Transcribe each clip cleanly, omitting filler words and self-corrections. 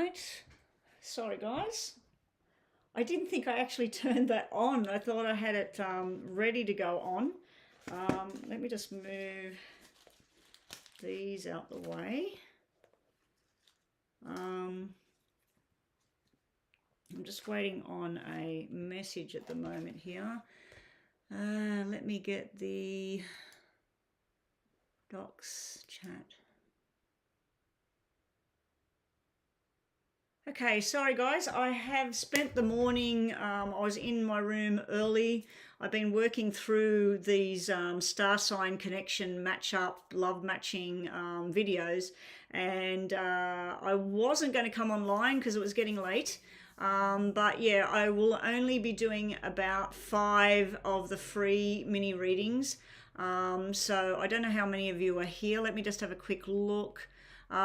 Right, sorry guys, I didn't think I actually turned that on. I thought I had it ready to go on. Let me just move these out the way. I'm just waiting on a message at the moment here. Let me get the docs chat. Okay, sorry guys, I have spent the morning, I was in my room early. I've been working through these star sign connection match-up, love matching videos, and I wasn't going to come online because it was getting late. But yeah, I will only be doing about 5 of the free mini readings. So I don't know how many of you are here. Let me just have a quick look.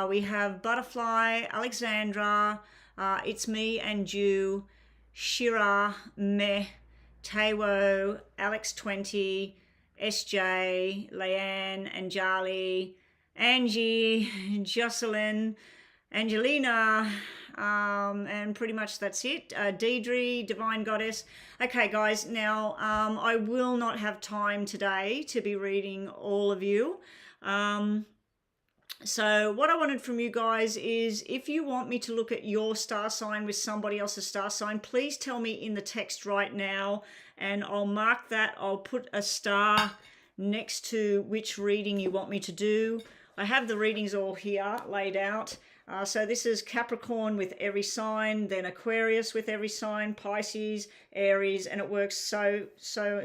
We have Butterfly, Alexandra, It's Me and You, Shira, Meh, Taewo, Alex20, SJ, Leanne, Anjali, Angie, Jocelyn, Angelina, and pretty much that's it. Deidre, Divine Goddess. Okay guys, now I will not have time today to be reading all of you. So what I wanted from you guys is, if you want me to look at your star sign with somebody else's star sign, please tell me in the text right now, and I'll mark that. I'll put a star next to which reading you want me to do. I have the readings all here laid out. So this is Capricorn with every sign, then Aquarius with every sign, Pisces, Aries, and it works so on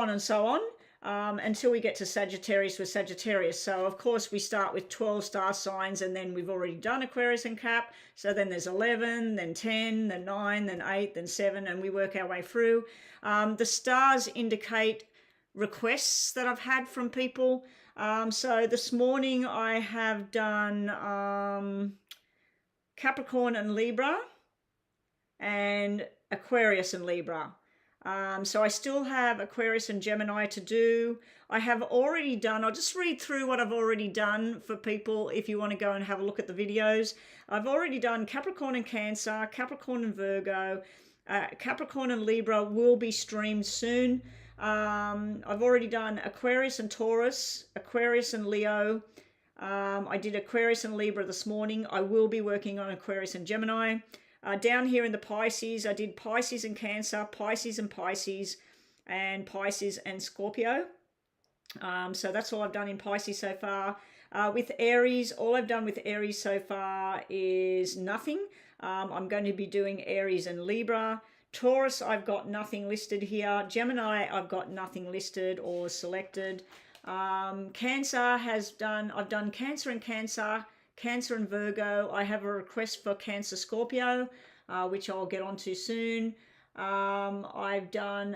and so on. Until we get to Sagittarius with Sagittarius. So of course we start with 12 star signs, and then we've already done Aquarius and Cap. So then there's 11, then 10, then 9, then 8, then 7, and we work our way through. The stars indicate requests that I've had from people. So this morning I have done Capricorn and Libra and Aquarius and Libra. So I still have Aquarius and Gemini to do. I have already done, I'll just read through what I've already done for people if you want to go and have a look at the videos. I've already done Capricorn and Cancer, Capricorn and Virgo, Capricorn and Libra will be streamed soon. I've already done Aquarius and Taurus, Aquarius and Leo. I did Aquarius and Libra this morning. I will be working on Aquarius and Gemini. Down here in the Pisces, I did Pisces and Cancer, Pisces and Pisces, and Pisces and Scorpio. So that's all I've done in Pisces so far. With Aries, all I've done with Aries so far is nothing. I'm going to be doing Aries and Libra. Taurus, I've got nothing listed here. Gemini, I've got nothing listed or selected. Cancer I've done Cancer and Cancer, Cancer and Virgo. I have a request for Cancer Scorpio, which I'll get onto soon. I've got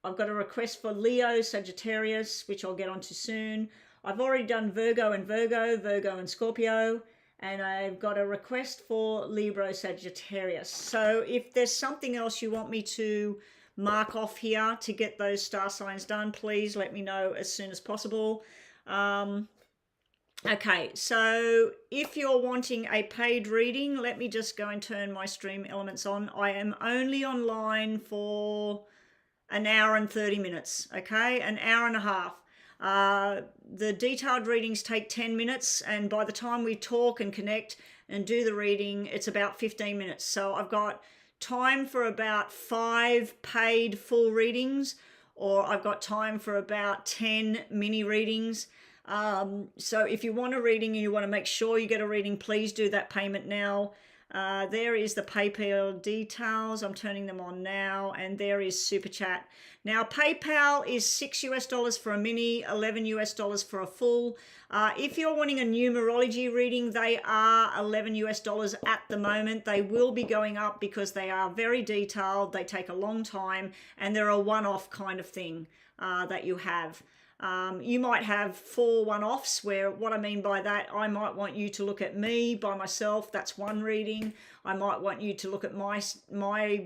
a request for Leo Sagittarius, which I'll get onto soon. I've already done Virgo and Virgo, Virgo and Scorpio, and I've got a request for Libra Sagittarius. So if there's something else you want me to mark off here to get those star signs done, please let me know as soon as possible. Okay, so if you're wanting a paid reading, let me just go and turn my stream elements on. I am only online for an hour and 30 minutes, okay? An hour and a half. The detailed readings take 10 minutes, and by the time we talk and connect and do the reading, it's about 15 minutes. So I've got time for about 5 paid full readings, or I've got time for about 10 mini readings. So if you want a reading and you want to make sure you get a reading, please do that payment now. There is the PayPal details. I'm turning them on now, and there is Super Chat. Now PayPal is $6 US for a mini, $11 US for a full. If you're wanting a numerology reading, they are $11 US at the moment. They will be going up because they are very detailed. They take a long time, and they're a one-off kind of thing that you have. You might have 4 one-offs, where what I mean by that, I might want you to look at me by myself. That's one reading. I might want you to look at my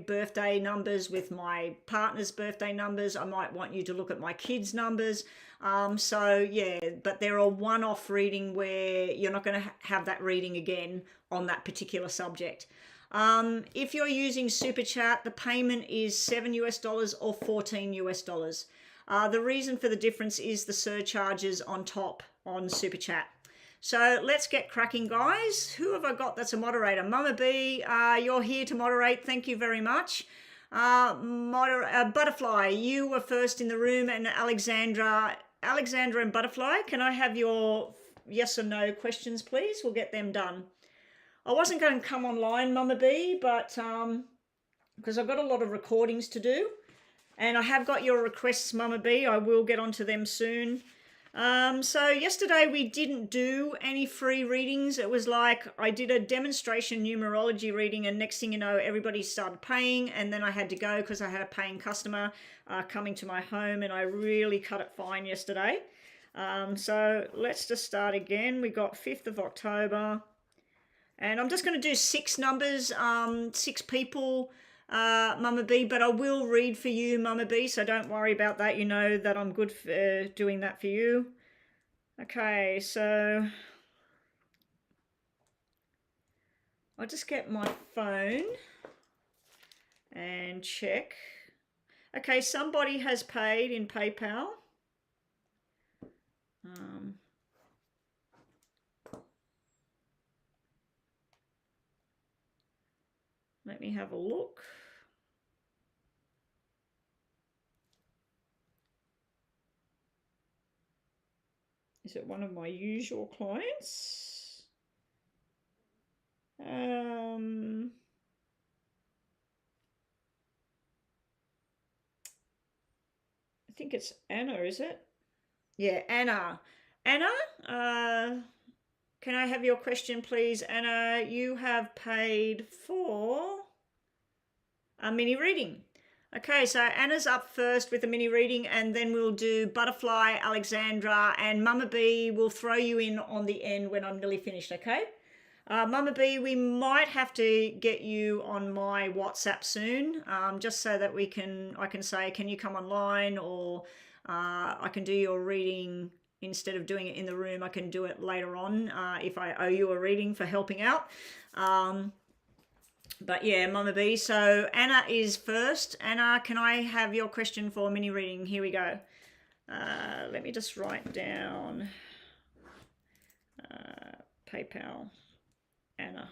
birthday numbers with my partner's birthday numbers. I might want you to look at my kids' numbers. So yeah, but they're a one-off reading where you're not going to have that reading again on that particular subject. If you're using Super Chat, the payment is $7 US or $14 US. The reason for the difference is the surcharges on top on Super Chat. So let's get cracking, guys. Who have I got that's a moderator? Mama B, you're here to moderate. Thank you very much. Butterfly, you were first in the room, and Alexandra and Butterfly, can I have your yes or no questions, please? We'll get them done. I wasn't going to come online, Mama B, but because I've got a lot of recordings to do. And I have got your requests, Mama B. I will get onto them soon. So yesterday we didn't do any free readings. It was like I did a demonstration numerology reading, and next thing you know, everybody started paying, and then I had to go because I had a paying customer coming to my home, and I really cut it fine yesterday. So let's just start again. We got 5th of October. And I'm just going to do 6 numbers, 6 people, Mama B, but I will read for you, Mama B, so don't worry about that. You know that I'm good for doing that for you. Okay, so I'll just get my phone and check. Okay, somebody has paid in PayPal. Let me have a look. Is it one of my usual clients? I think it's Anna, is it? Yeah, Anna. Anna, can I have your question, please? Anna, you have paid for a mini reading. Okay, so Anna's up first with a mini reading, and then we'll do Butterfly, Alexandra, and Mama B will throw you in on the end when I'm nearly finished, okay? Mama B, we might have to get you on my WhatsApp soon, just so that I can say, can you come online, or I can do your reading. Instead of doing it in the room, I can do it later on if I owe you a reading for helping out. But yeah, Mama B. So Anna is first. Anna, can I have your question for a mini reading? Here we go. Let me just write down PayPal. Anna.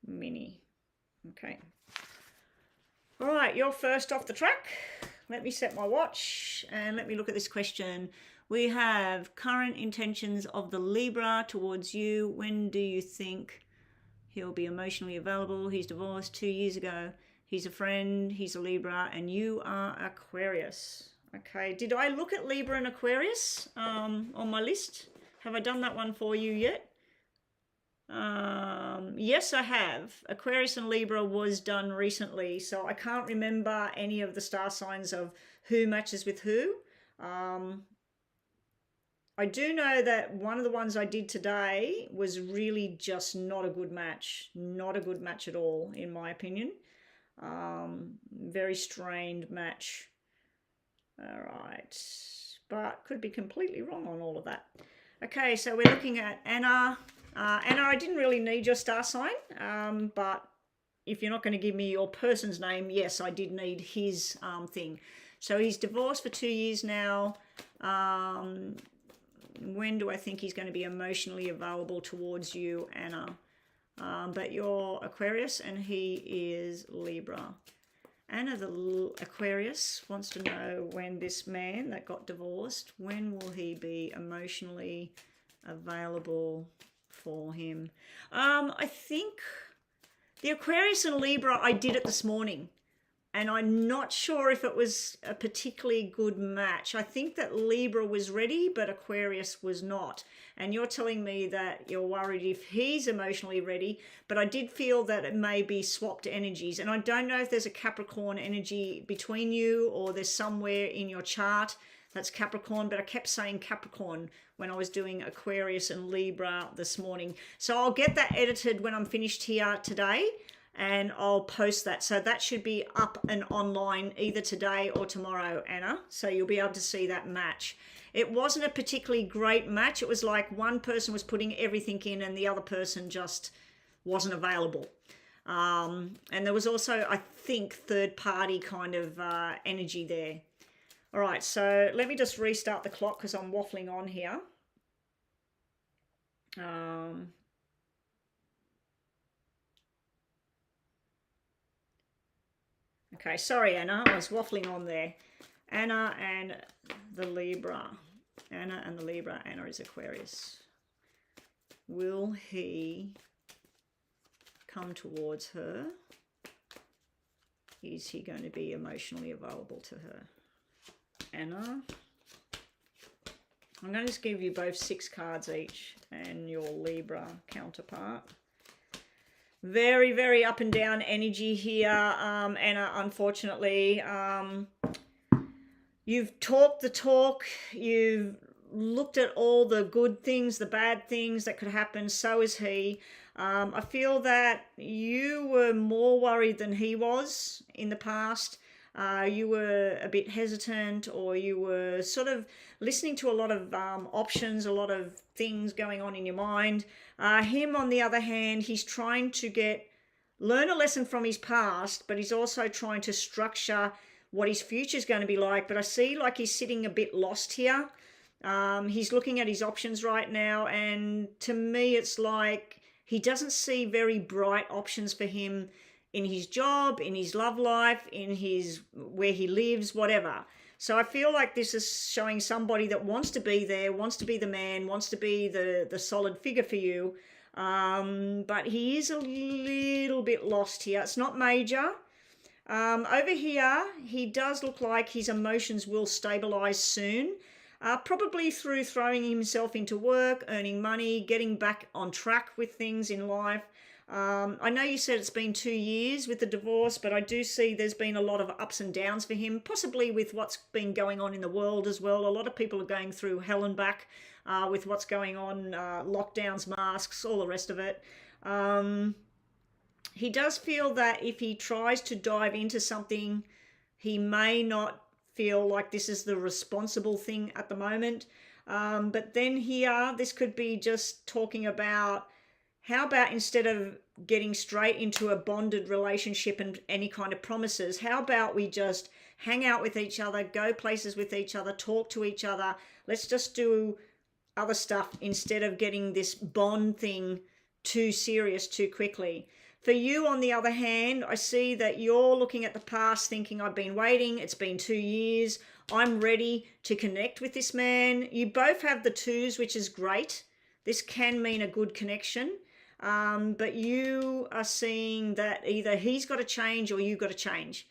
Mini. Okay. All right, you're first off the track. Let me set my watch and let me look at this question. We have current intentions of the Libra towards you. When do you think he'll be emotionally available? He's divorced 2 years ago. He's a friend. He's a Libra, and you are Aquarius. Okay. Did I look at Libra and Aquarius on my list? Have I done that one for you yet? Yes, I have. Aquarius and Libra was done recently, so I can't remember any of the star signs of who matches with who. I do know that one of the ones I did today was really just not a good match. Not a good match at all, in my opinion. Very strained match. All right. But could be completely wrong on all of that. Okay, so we're looking at Anna. Anna, I didn't really need your star sign, but if you're not going to give me your person's name, yes, I did need his thing. So he's divorced for 2 years now. When do I think he's going to be emotionally available towards you, Anna? But you're Aquarius and he is Libra. Anna, the Aquarius, wants to know when this man that got divorced, when will he be emotionally available for him? I think the Aquarius and Libra, I did it this morning, and I'm not sure if it was a particularly good match. I think that Libra was ready, but Aquarius was not. And you're telling me that you're worried if he's emotionally ready, but I did feel that it may be swapped energies. And I don't know if there's a Capricorn energy between you, or there's somewhere in your chart That's Capricorn, but I kept saying Capricorn when I was doing Aquarius and Libra this morning. So I'll get that edited when I'm finished here today, and I'll post that. So that should be up and online either today or tomorrow, Anna. So you'll be able to see that match. It wasn't a particularly great match. It was like one person was putting everything in and the other person just wasn't available. And there was also, I think, third party kind of energy there. All right, so let me just restart the clock because I'm waffling on here. Okay, sorry, Anna, I was waffling on there. Anna and the Libra. Anna and the Libra. Anna is Aquarius. Will he come towards her? Is he going to be emotionally available to her? Anna. I'm going to just give you both 6 cards each and your Libra counterpart. Very, very up and down energy here, Anna, unfortunately. You've talked the talk, you've looked at all the good things, the bad things that could happen, so is he. I feel that you were more worried than he was in the past. You were a bit hesitant, or you were sort of listening to a lot of options, a lot of things going on in your mind. Him, on the other hand, he's trying to learn a lesson from his past, but he's also trying to structure what his future is going to be like. But I see like he's sitting a bit lost here. He's looking at his options right now, and to me it's like he doesn't see very bright options for him in his job, in his love life, in his where he lives, whatever. So I feel like this is showing somebody that wants to be there, wants to be the man, wants to be the solid figure for you. But he is a little bit lost here. It's not major. Over here, he does look like his emotions will stabilize soon. Probably through throwing himself into work, earning money, getting back on track with things in life. I know you said it's been 2 years with the divorce, but I do see there's been a lot of ups and downs for him, possibly with what's been going on in the world as well. A lot of people are going through hell and back with what's going on, lockdowns, masks, all the rest of it. He does feel that if he tries to dive into something, he may not feel like this is the responsible thing at the moment. But then here, this could be just talking about, how about instead of getting straight into a bonded relationship and any kind of promises, how about we just hang out with each other, go places with each other, talk to each other. Let's just do other stuff instead of getting this bond thing too serious too quickly. For you, on the other hand, I see that you're looking at the past thinking, I've been waiting, it's been 2 years, I'm ready to connect with this man. You both have the 2s, which is great. This can mean a good connection. But you are seeing that either he's got to change or you've got to change.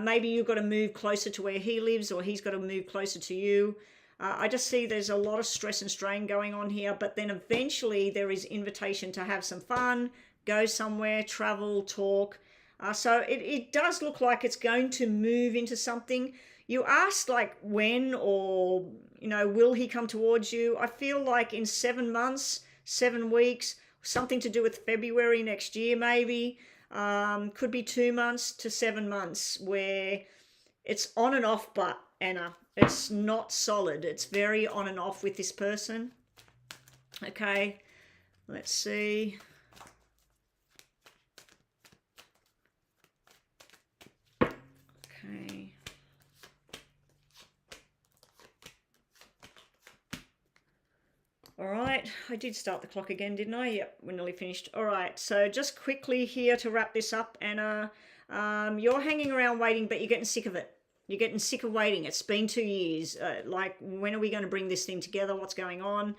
Maybe you've got to move closer to where he lives, or he's got to move closer to you. I just see there's a lot of stress and strain going on here, but then eventually there is invitation to have some fun, go somewhere, travel, talk. So it does look like it's going to move into something. You asked like when, or, will he come towards you? I feel like in 7 months, 7 weeks, something to do with February next year, maybe. Could be 2 months to 7 months where it's on and off, but Anna, it's not solid. It's very on and off with this person. Okay, let's see. Okay. All right, I did start the clock again, didn't I? Yep, we're nearly finished. All right, so just quickly here to wrap this up, Anna, you're hanging around waiting, but you're getting sick of it. You're getting sick of waiting. It's been 2 years. Like, when are we going to bring this thing together? What's going on?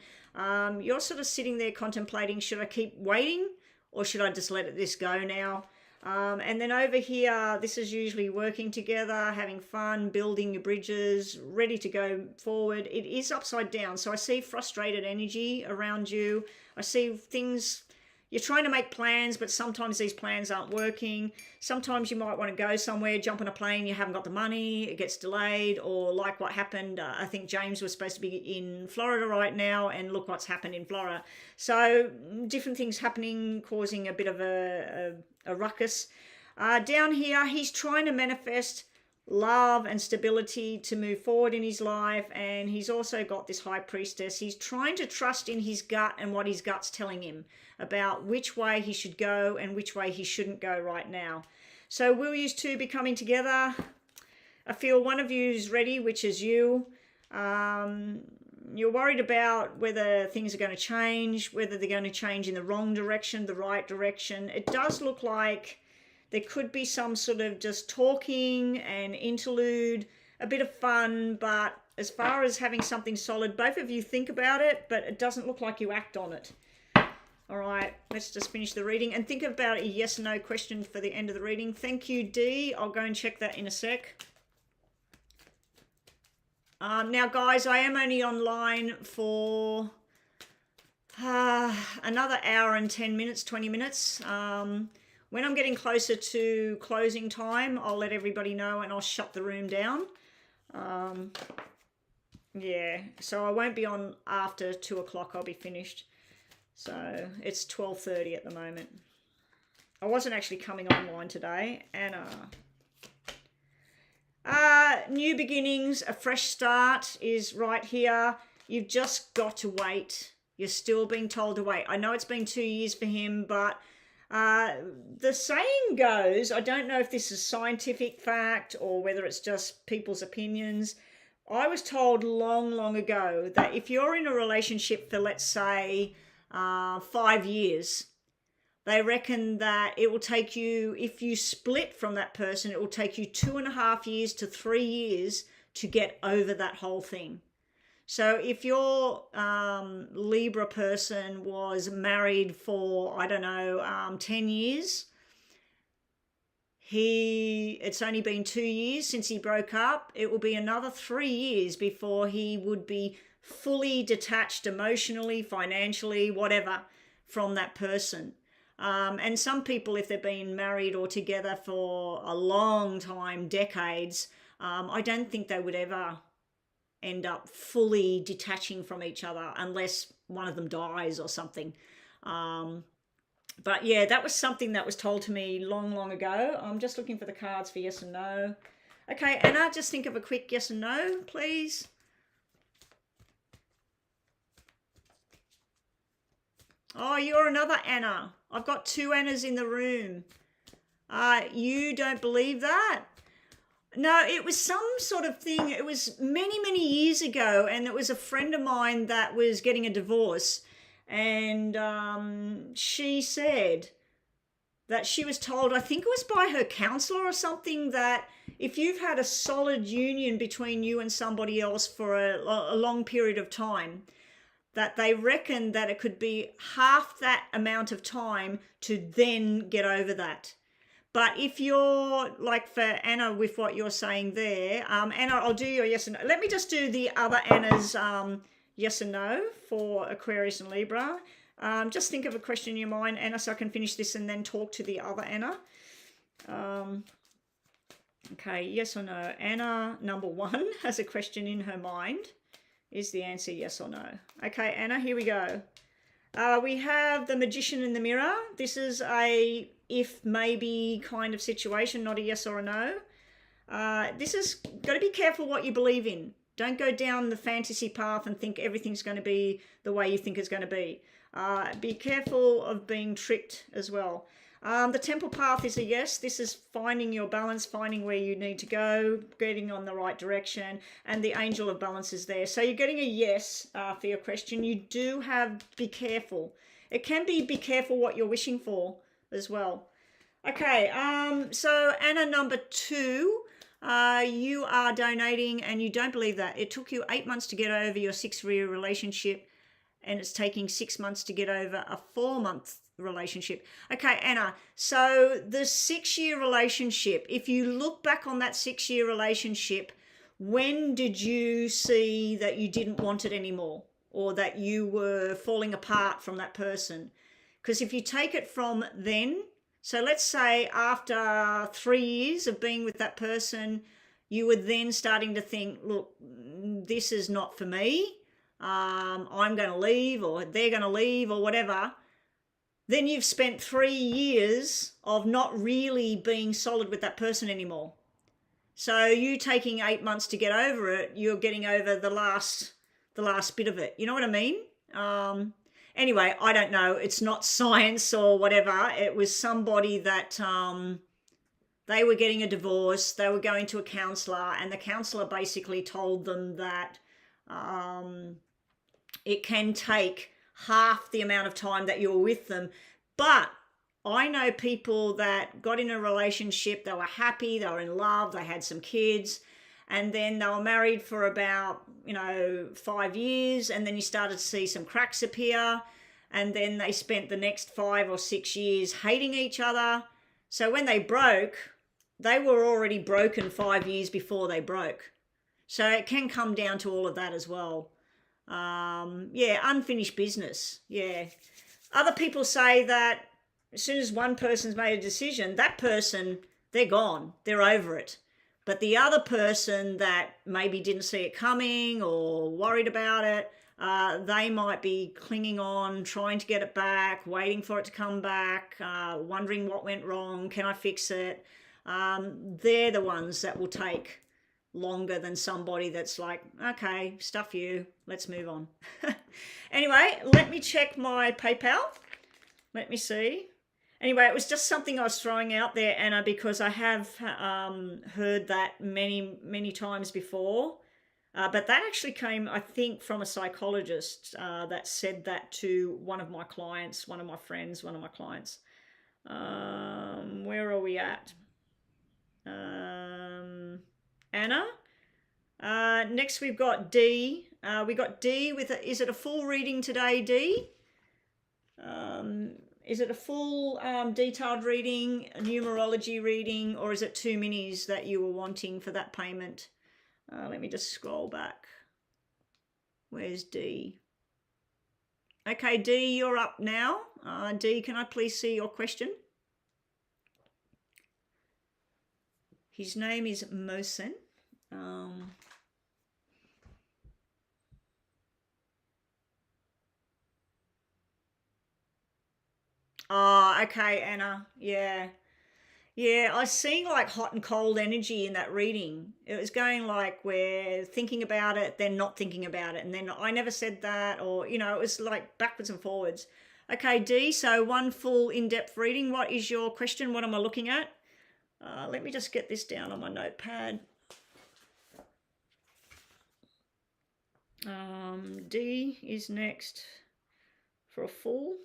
You're sort of sitting there contemplating, should I keep waiting or should I just let this go now? And then over here, this is usually working together, having fun, building your bridges, ready to go forward. It is upside down. So I see frustrated energy around you. I see things, you're trying to make plans, but sometimes these plans aren't working. Sometimes you might want to go somewhere, jump on a plane, you haven't got the money, it gets delayed, or like what happened, I think James was supposed to be in Florida right now, and look what's happened in Florida. So different things happening, causing a bit of a ruckus. Down here, he's trying to manifest love and stability to move forward in his life, and he's also got this high priestess. He's trying to trust in his gut and what his gut's telling him about which way he should go and which way he shouldn't go right now. So will you two be coming together? I feel one of you is ready, which is you. You're worried about whether things are going to change, whether they're going to change in the wrong direction, the right direction. It does look like there could be some sort of just talking and interlude, a bit of fun, but as far as having something solid, both of you think about it, but it doesn't look like you act on it. All right, let's just finish the reading and think about a yes or no question for the end of the reading. Thank you, Dee. I'll go and check that in a sec. Now, guys, I am only online for another hour and 10 minutes, 20 minutes. When I'm getting closer to closing time, I'll let everybody know and I'll shut the room down. Yeah, so I won't be on after 2 o'clock. I'll be finished. So it's 12:30 at the moment. I wasn't actually coming online today. Anna. New beginnings, a fresh start is right here. You've just got to wait. You're still being told to wait. I know it's been 2 years for him, but the saying goes, I don't know if this is scientific fact or whether it's just people's opinions. I was told long ago that if you're in a relationship for, let's say, 5 years, they reckon that it will take you, if you split from that person, it will take you 2.5 years to 3 years to get over that whole thing. So if your Libra person was married for, I don't know, 10 years, it's only been 2 years since he broke up. It will be another 3 years before he would be fully detached emotionally, financially, whatever, from that person. And some people, if they've been married or together for a long time, decades, I don't think they would ever end up fully detaching from each other unless one of them dies or something. But yeah, that was something that was told to me long ago. I'm just looking for the cards for yes and no. Okay, Anna, just think of a quick yes and no, please. Oh, you're another Anna. I've got 2 Annas in the room. You don't believe that? No, it was some sort of thing. It was many years ago, and it was a friend of mine that was getting a divorce, and she said that she was told, I think it was by her counselor or something, that if you've had a solid union between you and somebody else for a long period of time, that they reckon that it could be half that amount of time to then get over that. But if you're, like for Anna, with what you're saying there, Anna, I'll do your yes and no. Let me just do the other Anna's yes and no for Aquarius and Libra. Just think of a question in your mind, Anna, so I can finish this and then talk to the other Anna. Okay, yes or no. Anna, number 1, has a question in her mind. Is the answer yes or no? Okay, Anna, here we go. We have the Magician in the mirror. This is a if maybe kind of situation, not a yes or a no. This is got to be careful what you believe in. Don't go down the fantasy path and think everything's going to be the way you think it's going to be. Be careful of being tricked as well. The temple path is a yes. This is finding your balance, finding where you need to go, getting on the right direction, and the angel of balance is there. So you're getting a yes for your question. You do have be careful. It can be careful what you're wishing for as well. Okay, so Anna, number 2, you are donating and you don't believe that. It took you 8 months to get over your 6-year relationship, and it's taking 6 months to get over a 4-month relationship. Okay, Anna, so the 6-year relationship, if you look back on that 6-year relationship, when did you see that you didn't want it anymore or that you were falling apart from that person? Because if you take it from then, so let's say after 3 years of being with that person, you were then starting to think, look, this is not for me. I'm going to leave, or they're going to leave, or whatever. Then you've spent 3 years of not really being solid with that person anymore. So you taking 8 months to get over it, you're getting over the last bit of it. You know what I mean? Anyway, I don't know. It's not science or whatever. It was somebody that they were getting a divorce. They were going to a counsellor, and the counsellor basically told them that it can take half the amount of time that you were with them. But I know people that got in a relationship, they were happy, they were in love, they had some kids, and then they were married for about, 5 years, and then you started to see some cracks appear, and then they spent the next 5 or 6 years hating each other. So when they broke, they were already broken 5 years before they broke. So it can come down to all of that as well. Unfinished business. Yeah. Other people say that as soon as one person's made a decision, that person, they're gone. They're over it. But the other person that maybe didn't see it coming or worried about it, they might be clinging on, trying to get it back, waiting for it to come back, wondering what went wrong, can I fix it? They're the ones that will take longer than somebody that's like, okay, stuff you, let's move on. Anyway, let me check my PayPal. Let me see. Anyway, it was just something I was throwing out there, Anna, because I have heard that many times before. But that actually came, I think, from a psychologist that said that to one of my clients, one of my friends, one of my clients. Where are we at? Anna. Next we've got D. We got D with is it a full reading today, D? Is it a full detailed reading, a numerology reading, or is it 2 minis that you were wanting for that payment? Let me just scroll back. Where's D? Okay, D, you're up now. D, can I please see your question? His name is Mohsen. Oh, okay, Anna. Yeah. Yeah, I was seeing like hot and cold energy in that reading. It was going like we're thinking about it, then not thinking about it. And then I never said that, or, it was like backwards and forwards. Okay, D, so one full in-depth reading. What is your question? What am I looking at? Let me just get this down on my notepad. D is next for a full.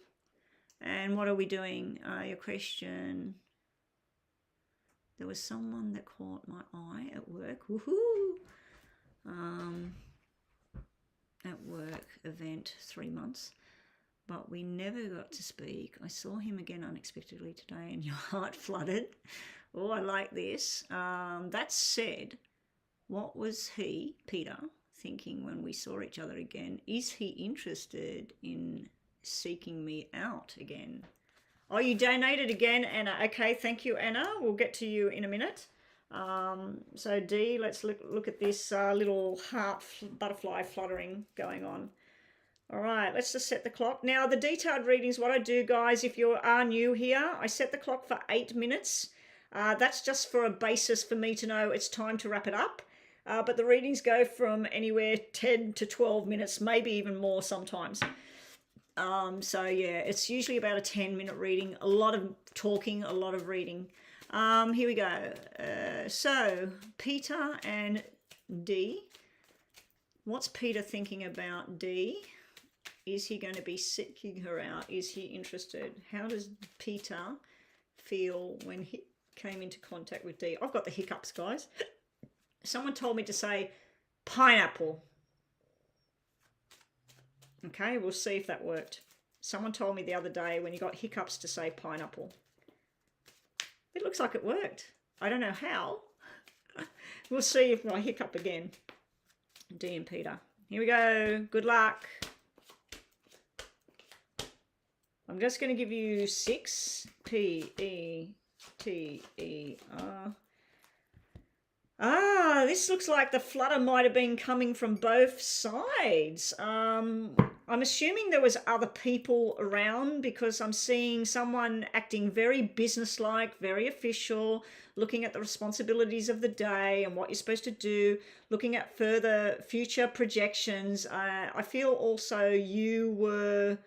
And what are we doing? Your question. There was someone that caught my eye at work. Woohoo! At work event 3 months. But we never got to speak. I saw him again unexpectedly today and your heart flooded. Oh, I like this. That said, what was he, Peter, thinking when we saw each other again? Is he interested in seeking me out again? Oh, you donated again, Anna. Okay, thank you, Anna. We'll get to you in a minute. So D, let's look at this little heart butterfly fluttering going on. All right, let's just set the clock. Now, the detailed readings, what I do, guys, if you are new here, I set the clock for 8 minutes. That's just for a basis for me to know it's time to wrap it up. But the readings go from anywhere 10 to 12 minutes, maybe even more sometimes. So yeah, it's usually about a 10-minute reading, a lot of talking, a lot of reading. Here we go. So Peter and D. What's Peter thinking about D? Is he going to be seeking her out? Is he interested? How does Peter feel when he came into contact with D? I've got the hiccups, guys. Someone told me to say pineapple. Okay, we'll see if that worked. Someone told me the other day when you got hiccups to say pineapple. It looks like it worked. I don't know how. We'll see if I hiccup again. D and Peter. Here we go. Good luck. I'm just going to give you 6 P-E-T-E-R. This looks like the flutter might have been coming from both sides. I'm assuming there was other people around because I'm seeing someone acting very businesslike, very official, looking at the responsibilities of the day and what you're supposed to do, looking at further future projections. I feel also you were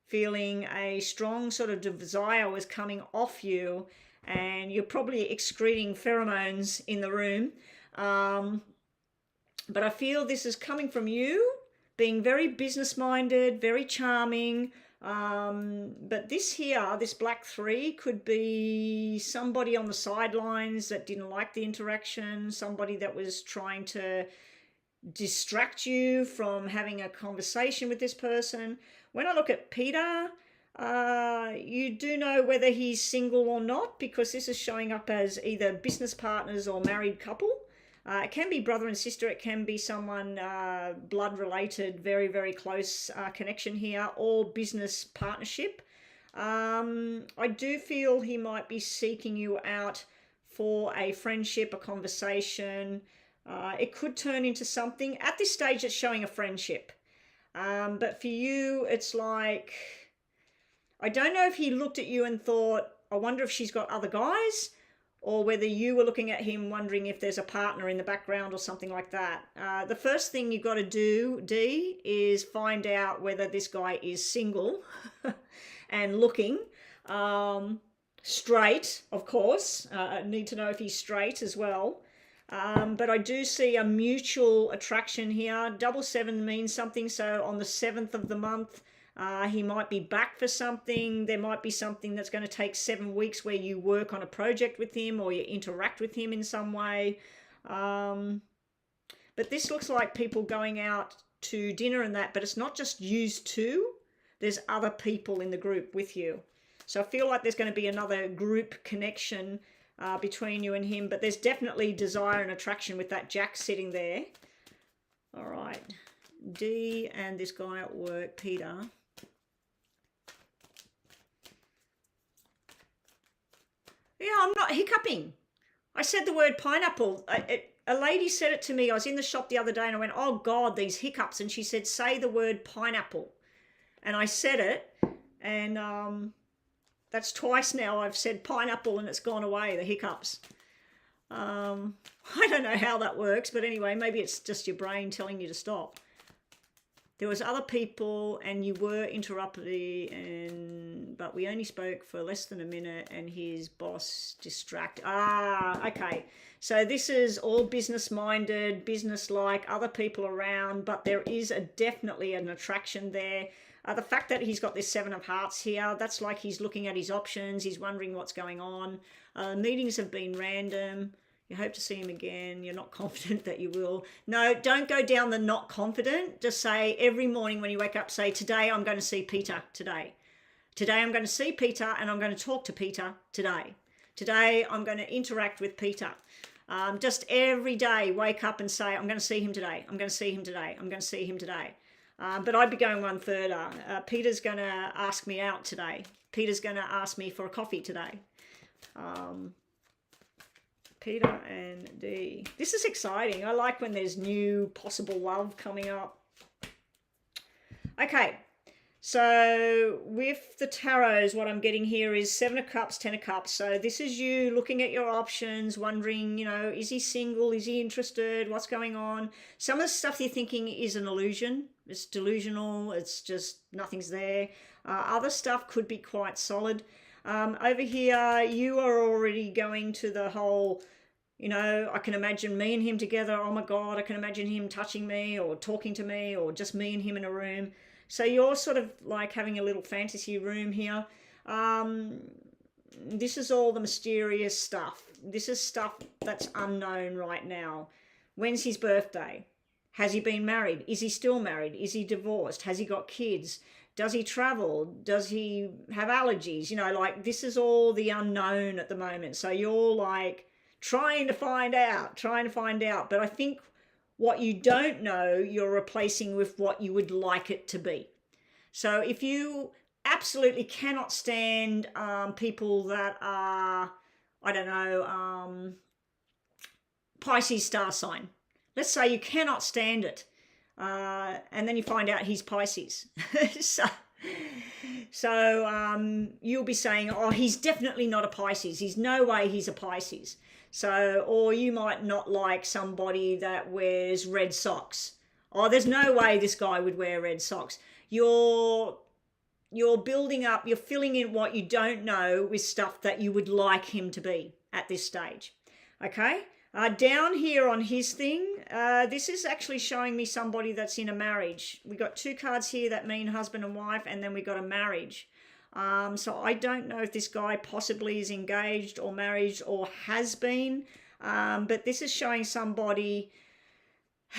feeling a strong sort of desire was coming off you, and you're probably excreting pheromones in the room. But I feel this is coming from you, being very business minded, very charming. But this here, this black 3, could be somebody on the sidelines that didn't like the interaction, somebody that was trying to distract you from having a conversation with this person. When I look at Peter, you do know whether he's single or not, because this is showing up as either business partners or married couple. It can be brother and sister. It can be someone blood related, very, very close connection here, or business partnership. I do feel he might be seeking you out for a friendship, a conversation. It could turn into something. At this stage, it's showing a friendship. But for you, it's like, I don't know if he looked at you and thought, I wonder if she's got other guys, or whether you were looking at him wondering if there's a partner in the background or something like that. The first thing you've got to do, D, is find out whether this guy is single and looking. Straight, of course. Need to know if he's straight as well. But I do see a mutual attraction here. 7 means something, so on the 7th of the month, he might be back for something. There might be something that's going to take 7 weeks where you work on a project with him or you interact with him in some way. But this looks like people going out to dinner and that, but it's not just you two. There's other people in the group with you. So I feel like there's going to be another group connection between you and him, but there's definitely desire and attraction with that Jack sitting there. All right, D and this guy at work, Peter. Yeah, I'm not hiccuping. I said the word pineapple. A lady said it to me. I was in the shop the other day and I went, oh God, these hiccups. And she said, say the word pineapple. And I said it, and that's twice now I've said pineapple and it's gone away, the hiccups. I don't know how that works, but anyway, maybe it's just your brain telling you to stop. There was other people and you were interrupted, but we only spoke for less than a minute and his boss distracted. Okay. So this is all business-minded, business-like, other people around, but there is definitely an attraction there. The fact that he's got this 7 of hearts here, that's like he's looking at his options. He's wondering what's going on. Meetings have been random. You hope to see him again. You're not confident that you will. No, don't go down the not confident. Just say every morning when you wake up, say, today I'm going to see Peter today. Today I'm going to see Peter and I'm going to talk to Peter today. Today I'm going to interact with Peter. Just every day wake up and say, I'm going to see him today. I'm going to see him today. I'm going to see him today. But I'd be going one further. Peter's going to ask me out today. Peter's going to ask me for a coffee today. Peter and D. This is exciting. I like when there's new possible love coming up. Okay, so with the tarots, what I'm getting here is 7 of Cups, 10 of Cups. So this is you looking at your options, wondering, is he single? Is he interested? What's going on? Some of the stuff you're thinking is an illusion. It's delusional. It's just nothing's there. Other stuff could be quite solid. Over here, you are already going to the whole, I can imagine me and him together. Oh my God, I can imagine him touching me or talking to me or just me and him in a room. So you're sort of like having a little fantasy room here. This is all the mysterious stuff. This is stuff that's unknown right now. When's his birthday? Has he been married? Is he still married? Is he divorced? Has he got kids? Does he travel? Does he have allergies? Like this is all the unknown at the moment. So you're like trying to find out. But I think what you don't know, you're replacing with what you would like it to be. So if you absolutely cannot stand people that are, I don't know, Pisces star sign. Let's say you cannot stand it. And then you find out he's Pisces. so you'll be saying, oh, he's definitely not a Pisces. He's no way he's a Pisces. So, or you might not like somebody that wears red socks. Oh, there's no way this guy would wear red socks. You're building up, you're filling in what you don't know with stuff that you would like him to be at this stage. Okay? Down here on his thing, this is actually showing me somebody that's in a marriage. We got 2 cards here that mean husband and wife, and then we got a marriage. So I don't know if this guy possibly is engaged or married or has been, but this is showing somebody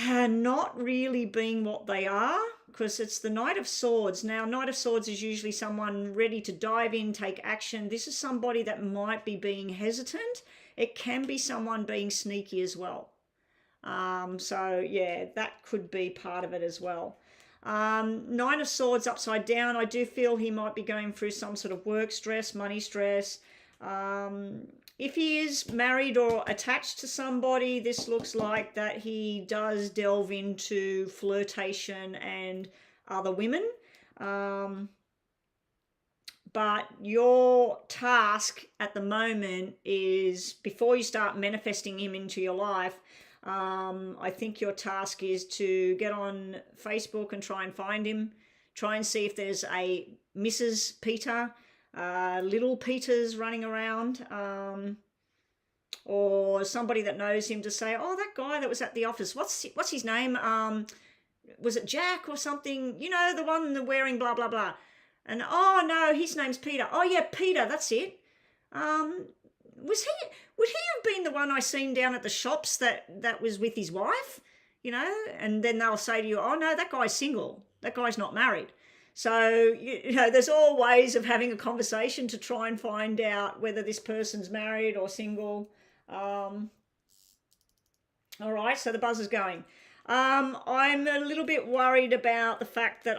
not really being what they are, because it's the Knight of Swords. Now, Knight of Swords is usually someone ready to dive in, take action. This is somebody that might be being hesitant. It can be someone being sneaky as well. So yeah, that could be part of it as well. 9 of Swords upside down. I do feel he might be going through some sort of work stress, money stress. If he is married or attached to somebody, this looks like that he does delve into flirtation and other women. But your task at the moment is, before you start manifesting him into your life, I think your task is to get on Facebook and try and find him. Try and see if there's a Mrs. Peter, little Peters running around, or somebody that knows him to say, oh, that guy that was at the office, what's his name? Was it Jack or something? You know, the one wearing blah, blah, blah. And, oh, no, his name's Peter. Oh, yeah, Peter, that's it. Would he have been the one I seen down at the shops that was with his wife? You know, and then they'll say to you, oh, no, that guy's single. That guy's not married. So, you know, there's all ways of having a conversation to try and find out whether this person's married or single. All right, so the buzz is going. I'm a little bit worried about the fact that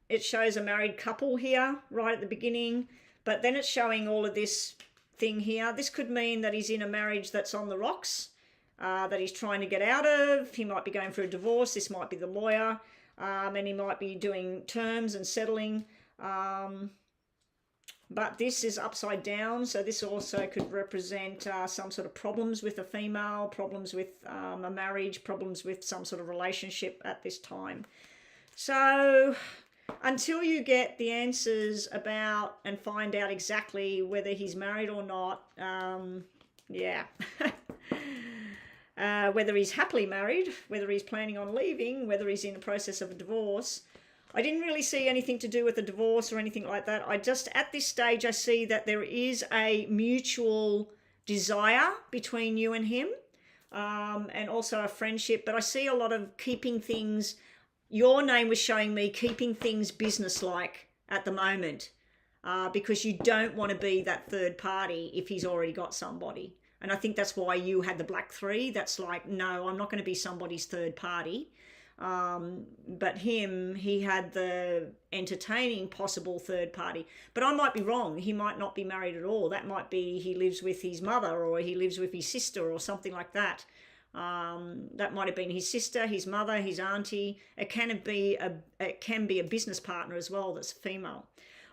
it shows a married couple here right at the beginning, but then it's showing all of this thing here. This could mean that he's in a marriage that's on the rocks, that he's trying to get out of. He might be going through a divorce. This might be the lawyer, and he might be doing terms and settling. But this is upside down, so this also could represent some sort of problems with a female, problems with a marriage, problems with some sort of relationship at this time. So until you get the answers about and find out exactly whether he's married or not, yeah, whether he's happily married, whether he's planning on leaving, whether he's in the process of a divorce. I didn't really see anything to do with a divorce or anything like that. At this stage, I see that there is a mutual desire between you and him, and also a friendship, but I see a lot of keeping things. Your name was showing me keeping things business-like at the moment, because you don't want to be that third party if he's already got somebody. And I think that's why you had the black 3. That's like, no, I'm not going to be somebody's third party. But he had the entertaining possible third party. But I might be wrong. He might not be married at all. That might be he lives with his mother, or he lives with his sister, or something like that. That might have been his sister, his mother, his auntie. It can be a business partner as well that's female.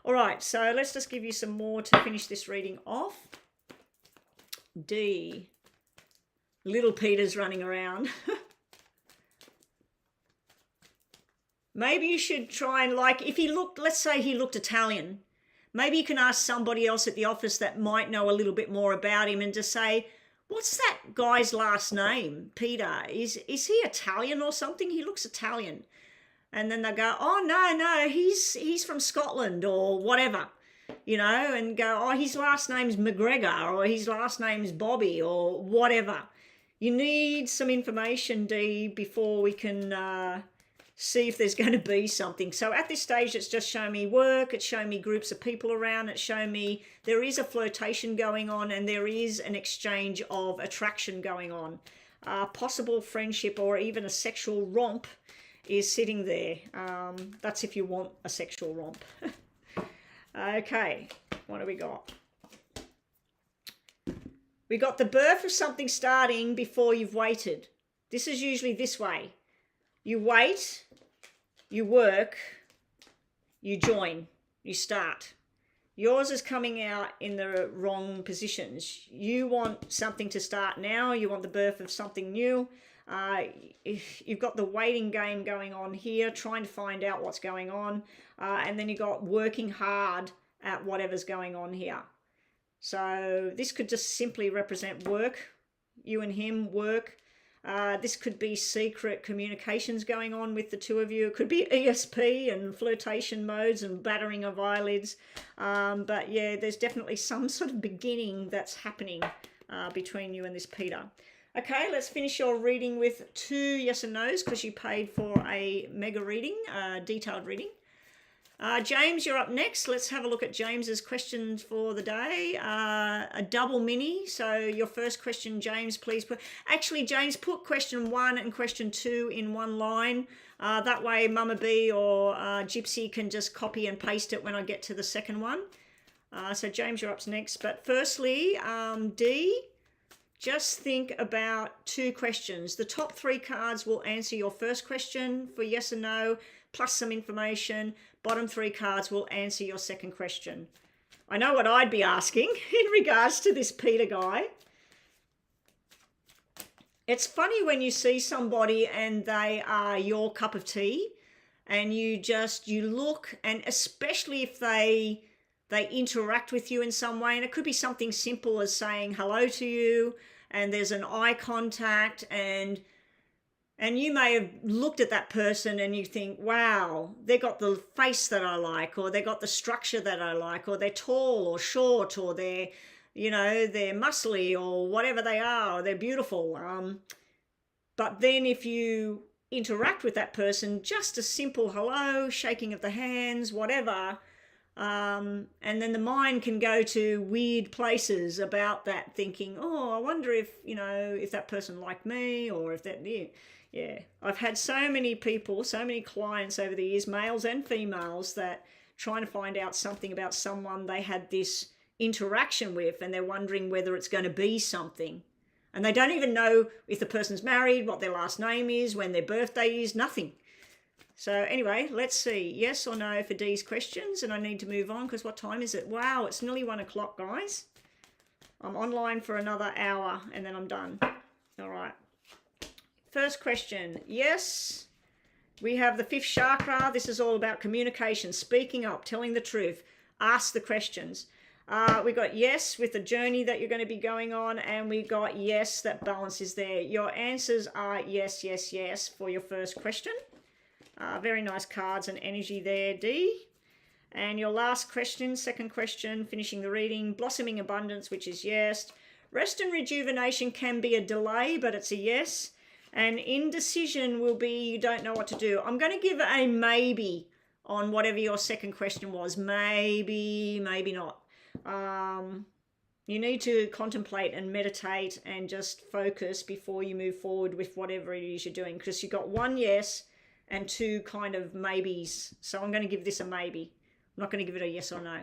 All right, so let's just give you some more to finish this reading off. D. Little Peter's running around. Maybe you should try and, like, if he looked, let's say he looked Italian, maybe you can ask somebody else at the office that might know a little bit more about him and just say, what's that guy's last name? Peter. Is he Italian or something? He looks Italian. And then they'll go, oh, no, he's from Scotland or whatever, you know, and go, oh, his last name's McGregor, or his last name's Bobby, or whatever. You need some information, D, before we can see if there's going to be something. So at this stage, it's just showing me work. It's showing me groups of people around. It's showing me there is a flirtation going on, and there is an exchange of attraction going on. Possible friendship or even a sexual romp is sitting there. That's if you want a sexual romp. Okay, what do we got? We got the birth of something starting before you've waited. This is usually this way. You wait, you work, you join, you start. Yours is coming out in the wrong positions. You want something to start now. You want the birth of something new. If you've got the waiting game going on here, trying to find out what's going on. And then you've got working hard at whatever's going on here. So this could just simply represent work. You and him, work. This could be secret communications going on with the two of you. It could be ESP and flirtation modes and battering of eyelids. But yeah, there's definitely some sort of beginning that's happening between you and this Peter. Okay, let's finish your reading with 2 yes and no's because you paid for a mega reading, detailed reading. James, you're up next. Let's have a look at James's questions for the day. A double mini. So your first question, James, please put... Actually, James, put question 1 and question 2 in one line. That way Mama B or Gypsy can just copy and paste it when I get to the second one. So James, you're up next. But firstly, D, just think about 2 questions. The top 3 cards will answer your first question for yes and no, plus some information. Bottom 3 cards will answer your second question. I know what I'd be asking in regards to this Peter guy. It's funny when you see somebody and they are your cup of tea and you look, and especially if they interact with you in some way, and it could be something simple as saying hello to you and there's an eye contact, and you may have looked at that person and you think, wow, they got the face that I like, or they got the structure that I like, or they're tall or short, or they're muscly, or whatever they are, or they're beautiful. But then if you interact with that person, just a simple hello, shaking of the hands, whatever, and then the mind can go to weird places about that, thinking, oh, I wonder if that person liked me, or if that... Yeah, I've had so many people, so many clients over the years, males and females, that trying to find out something about someone they had this interaction with, and they're wondering whether it's going to be something. And they don't even know if the person's married, what their last name is, when their birthday is, nothing. So anyway, let's see. Yes or no for D's questions, and I need to move on because what time is it? Wow, it's nearly 1 o'clock, guys. I'm online for another hour and then I'm done. All right. First question, yes, we have the 5th chakra. This is all about communication, speaking up, telling the truth, ask the questions. We got yes with the journey that you're going to be going on, and we got yes, that balance is there. Your answers are yes, yes, yes for your first question. Very nice cards and energy there, D. And your last question, second question, finishing the reading, blossoming abundance, which is yes. Rest and rejuvenation can be a delay, but it's a yes. And indecision will be you don't know what to do. I'm going to give a maybe on whatever your second question was. Maybe, maybe not. You need to contemplate and meditate and just focus before you move forward with whatever it is you're doing, because you've got 1 yes and 2 kind of maybes. So I'm going to give this a maybe. I'm not going to give it a yes or no.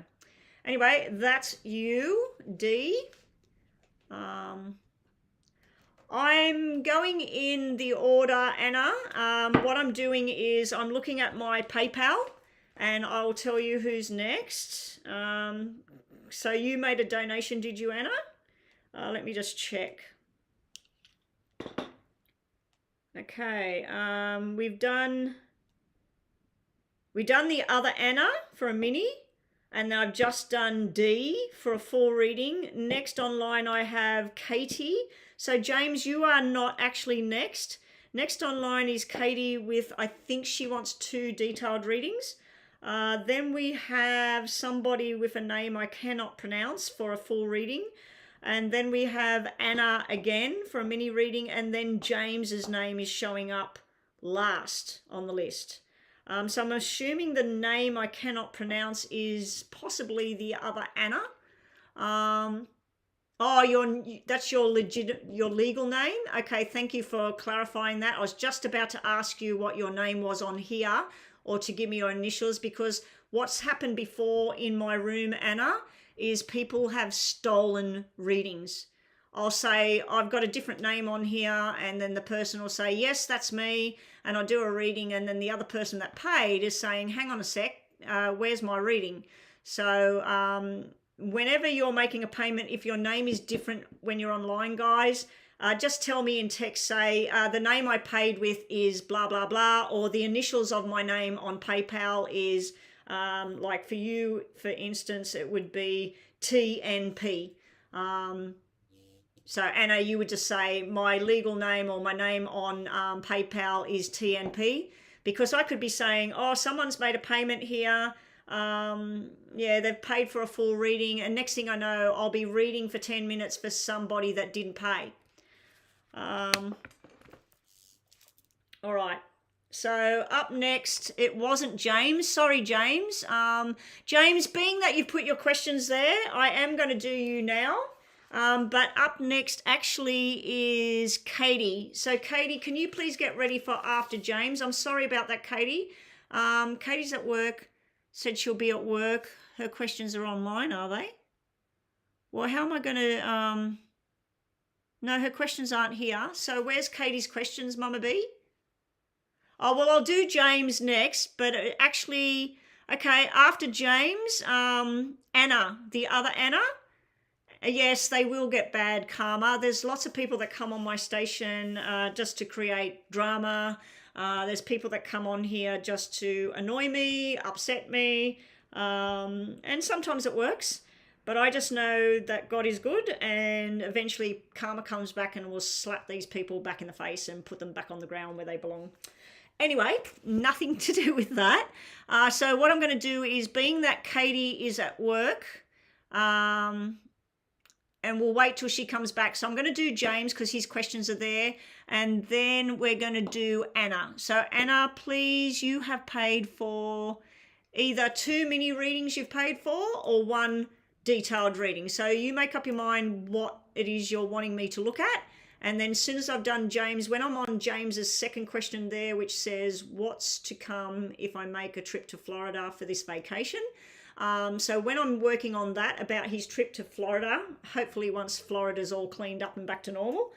Anyway, that's you, D. I'm going in the order, Anna. What I'm doing is I'm looking at my PayPal and I'll tell you who's next. So you made a donation, did you, Anna? Let me just check. Okay, we've done the other Anna for a mini, and I've just done D for a full reading. Next online I have Katie. So James, you are not actually next. Next online is Katie with, I think she wants 2 detailed readings. Then we have somebody with a name I cannot pronounce for a full reading. And then we have Anna again for a mini reading. And then James's name is showing up last on the list. So I'm assuming the name I cannot pronounce is possibly the other Anna. Oh, that's your legal name? Okay, thank you for clarifying that. I was just about to ask you what your name was on here, or to give me your initials, because what's happened before in my room, Anna, is people have stolen readings. I'll say, I've got a different name on here, and then the person will say, yes, that's me, and I'll do a reading, and then the other person that paid is saying, hang on a sec, where's my reading? So whenever you're making a payment, if your name is different when you're online, guys, just tell me in text, say, the name I paid with is blah, blah, blah, or the initials of my name on PayPal is, like for you, for instance, it would be TNP. So Anna, you would just say my legal name or my name on PayPal is TNP, because I could be saying, oh, someone's made a payment here. Yeah, they've paid for a full reading, and next thing I know, I'll be reading for 10 minutes for somebody that didn't pay. All right. So up next, it wasn't James. Sorry, James. James, being that you've put your questions there, I am going to do you now. But up next actually is Katie. So Katie, can you please get ready for after James? I'm sorry about that, Katie. Katie's at work, said she'll be at work. Her questions are online, are they? Well, how am I going to... No, her questions aren't here. So where's Katie's questions, Mama B? Oh, well, I'll do James next, but actually, okay, after James, Anna, the other Anna. Yes, they will get bad karma. There's lots of people that come on my station just to create drama. There's people that come on here just to annoy me, upset me, and sometimes it works. But I just know that God is good, and eventually karma comes back and will slap these people back in the face and put them back on the ground where they belong. Anyway, nothing to do with that. So what I'm going to do is, being that Katie is at work, and we'll wait till she comes back. So I'm going to do James because his questions are there, and then we're going to do Anna. So Anna, please, you have paid for either 2 mini readings you've paid for, or 1 detailed reading. So you make up your mind what it is you're wanting me to look at. And then as soon as I've done James, when I'm on James's second question there, which says, what's to come if I make a trip to Florida for this vacation? So when I'm working on that, about his trip to Florida, hopefully once Florida's all cleaned up and back to normal,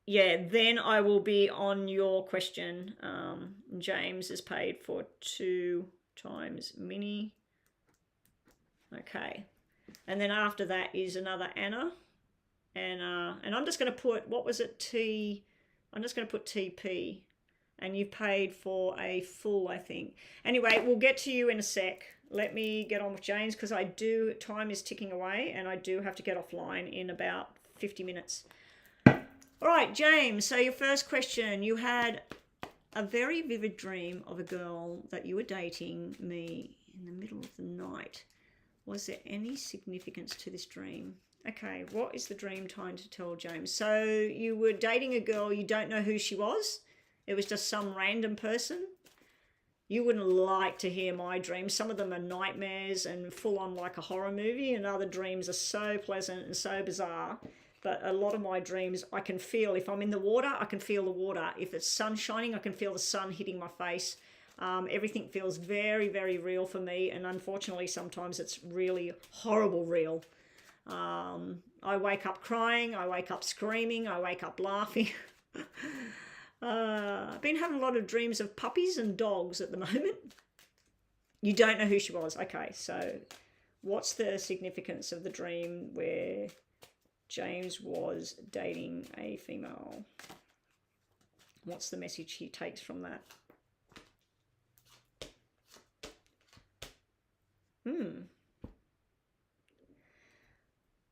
yeah, then I will be on your question. James is paid for 2 times mini. Okay. And then after that is another Anna. And I'm just going to put, what was it, I'm just going to put TP. And you've paid for a full, I think. Anyway, we'll get to you in a sec. Let me get on with James, because time is ticking away, and I do have to get offline in about 50 minutes. All right, James, so your first question. You had a very vivid dream of a girl that you were dating me in the middle of the night. Was there any significance to this dream? Okay, what is the dream trying to tell, James? So you were dating a girl, you don't know who she was? It was just some random person? You wouldn't like to hear my dreams. Some of them are nightmares and full on like a horror movie, and other dreams are so pleasant and so bizarre. But a lot of my dreams, I can feel, if I'm in the water, I can feel the water. If it's sun shining, I can feel the sun hitting my face. Everything feels very, very real for me, and unfortunately sometimes it's really horrible real. I wake up crying, I wake up screaming, I wake up laughing. I've been having a lot of dreams of puppies and dogs at the moment. You don't know who she was. Okay, so what's the significance of the dream where James was dating a female? What's the message he takes from that?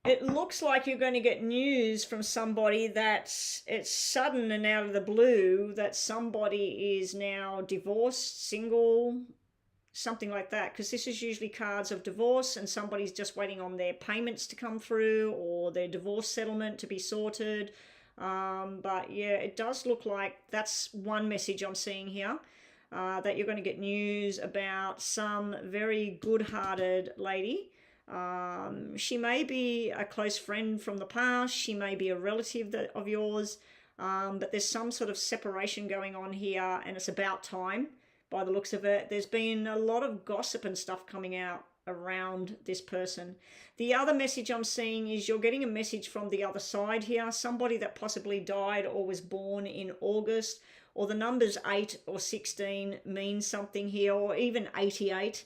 It looks like you're going to get news from somebody that's, it's sudden and out of the blue, that somebody is now divorced, single, something like that. Because this is usually cards of divorce, and somebody's just waiting on their payments to come through or their divorce settlement to be sorted. But yeah, it does look like that's one message I'm seeing here. That you're going to get news about some very good-hearted lady. She may be a close friend from the past. She may be a relative of yours. But there's some sort of separation going on here, and it's about time, by the looks of it. There's been a lot of gossip and stuff coming out around this person. The other message I'm seeing is you're getting a message from the other side here, somebody that possibly died or was born in August, or the numbers 8 or 16 mean something here, or even 88.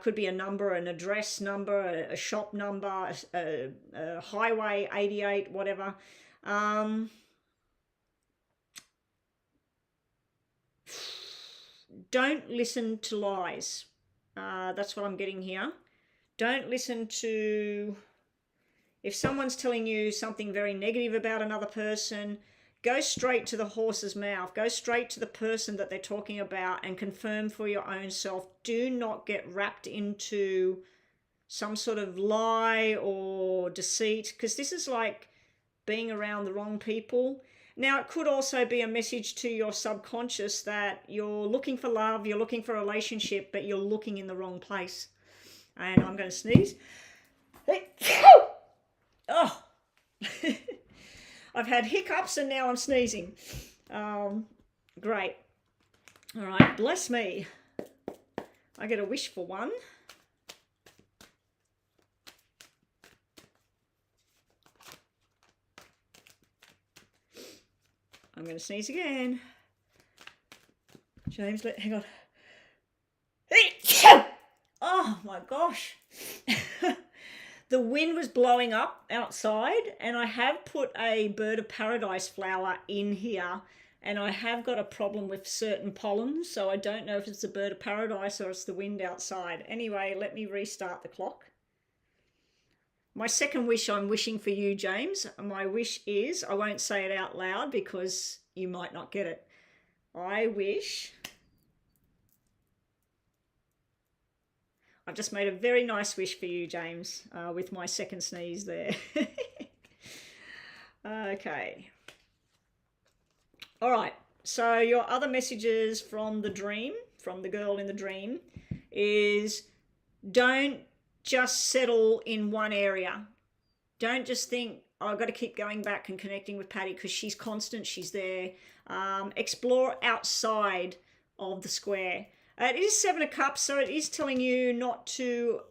Could be a number, an address number, a shop number, a highway 88, whatever. Don't listen to lies. That's what I'm getting here. Don't listen to, if someone's telling you something very negative about another person, go straight to the horse's mouth. Go straight to the person that they're talking about and confirm for your own self. Do not get wrapped into some sort of lie or deceit, because this is like being around the wrong people. Now, it could also be a message to your subconscious that you're looking for love, you're looking for a relationship, but you're looking in the wrong place. And I'm going to sneeze. Oh, I've had hiccups and now I'm sneezing. Great. All right, bless me. I get a wish for one. I'm going to sneeze again. James, hang on. Oh my gosh. The wind was blowing up outside, and I have put a bird of paradise flower in here, and I have got a problem with certain pollens, so I don't know if it's the bird of paradise or it's the wind outside. Anyway, let me restart the clock. My second wish I'm wishing for you, James. My wish is, I won't say it out loud because you might not get it. I wish... I've just made a very nice wish for you, James, with my second sneeze there. Okay. All right. So your other messages from the dream, from the girl in the dream, is don't just settle in one area. Don't just think, oh, I've got to keep going back and connecting with Patty because she's constant, she's there. Explore outside of the square. It is 7 of Cups, so it is telling you not to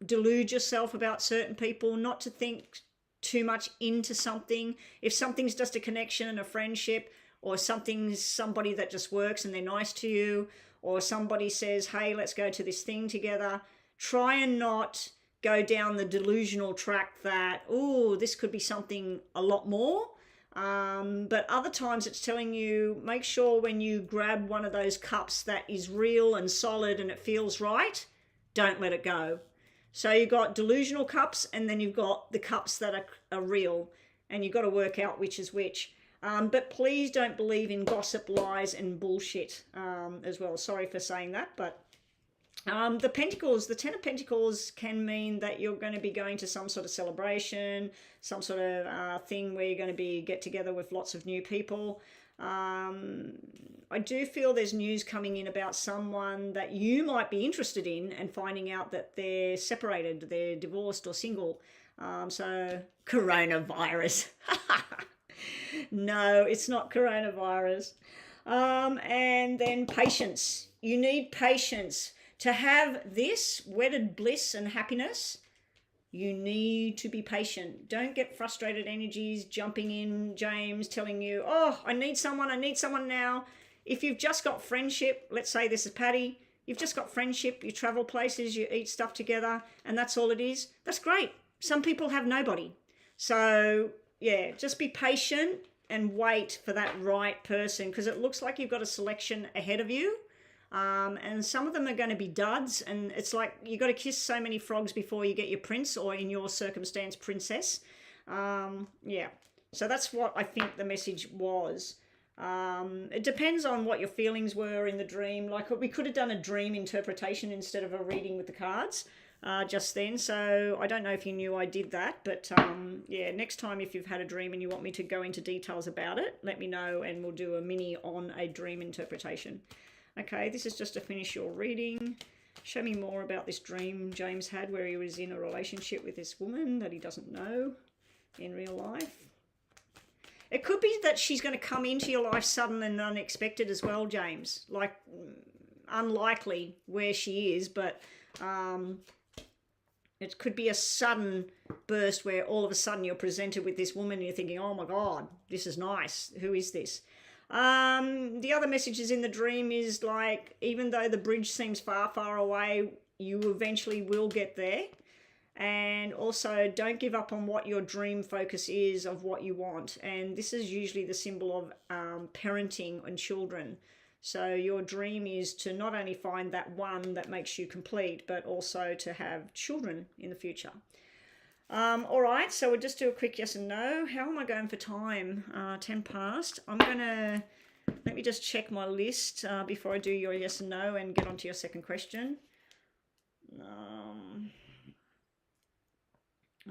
delude yourself about certain people, not to think too much into something. If something's just a connection and a friendship, or something's somebody that just works and they're nice to you, or somebody says, hey, let's go to this thing together, try and not go down the delusional track that, oh, this could be something a lot more. But other times it's telling you, make sure when you grab one of those cups that is real and solid and it feels right, don't let it go. So you've got delusional cups, and then you've got the cups that are real, and you've got to work out which is which. But please don't believe in gossip, lies and bullshit as well. Sorry for saying that, but the Pentacles, the 10 of Pentacles can mean that you're going to be going to some sort of celebration, some sort of thing where you're going to be get together with lots of new people. I do feel there's news coming in about someone that you might be interested in and finding out that they're separated, they're divorced or single. So coronavirus. No, it's not coronavirus. And then patience. You need patience. To have this wedded bliss and happiness, you need to be patient. Don't get frustrated energies jumping in, James, telling you, oh, I need someone now. If you've just got friendship, let's say this is Patty, you've just got friendship, you travel places, you eat stuff together, and that's all it is, that's great. Some people have nobody. So, yeah, just be patient and wait for that right person, because it looks like you've got a selection ahead of you. And some of them are going to be duds, and it's like you got to kiss so many frogs before you get your prince, or in your circumstance, princess. Yeah, so that's what I think the message was. It depends on what your feelings were in the dream. Like, we could have done a dream interpretation instead of a reading with the cards just then. So I don't know if you knew I did that, but yeah, next time if you've had a dream and you want me to go into details about it, let me know and we'll do a mini on a dream interpretation. Okay, this is just to finish your reading. Show me more about this dream James had where he was in a relationship with this woman that he doesn't know in real life. It could be that she's going to come into your life sudden and unexpected as well, James. Like, unlikely where she is, but it could be a sudden burst where all of a sudden you're presented with this woman and you're thinking, oh my God, this is nice. Who is this? The other messages in the dream is like, even though the bridge seems far, far away, you eventually will get there. And also, don't give up on what your dream focus is of what you want. And this is usually the symbol of parenting and children. So your dream is to not only find that one that makes you complete, but also to have children in the future. All right, so we'll just do a quick yes and no. How am I going for time? 10 past. Let me just check my list before I do your yes and no and get on to your second question.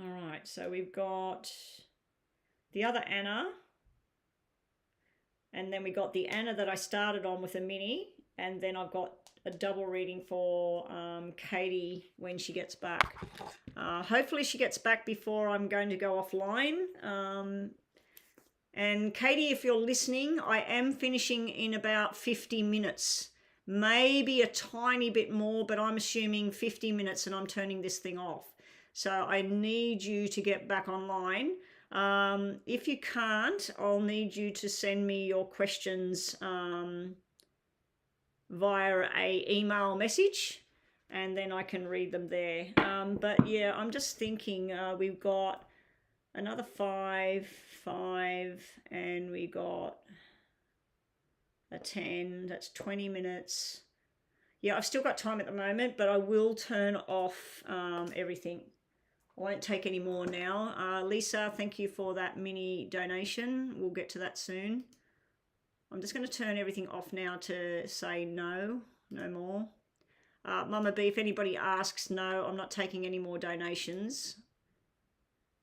All right, so we've got the other Anna, and then we got the Anna that I started on with a mini, and then I've got a double reading for Katie when she gets back. Hopefully she gets back before I'm going to go offline. And Katie, if you're listening, I am finishing in about 50 minutes. Maybe a tiny bit more, but I'm assuming 50 minutes and I'm turning this thing off. So I need you to get back online. If you can't, I'll need you to send me your questions via a email message, and then I can read them there. But yeah, I'm just thinking we've got another 5, and we got a 10. That's 20 minutes. Yeah, I've still got time at the moment, but I will turn off everything. I won't take any more now. Lisa, thank you for that mini donation. We'll get to that soon. I'm just going to turn everything off now to say no more. Mama B, if anybody asks, no, I'm not taking any more donations.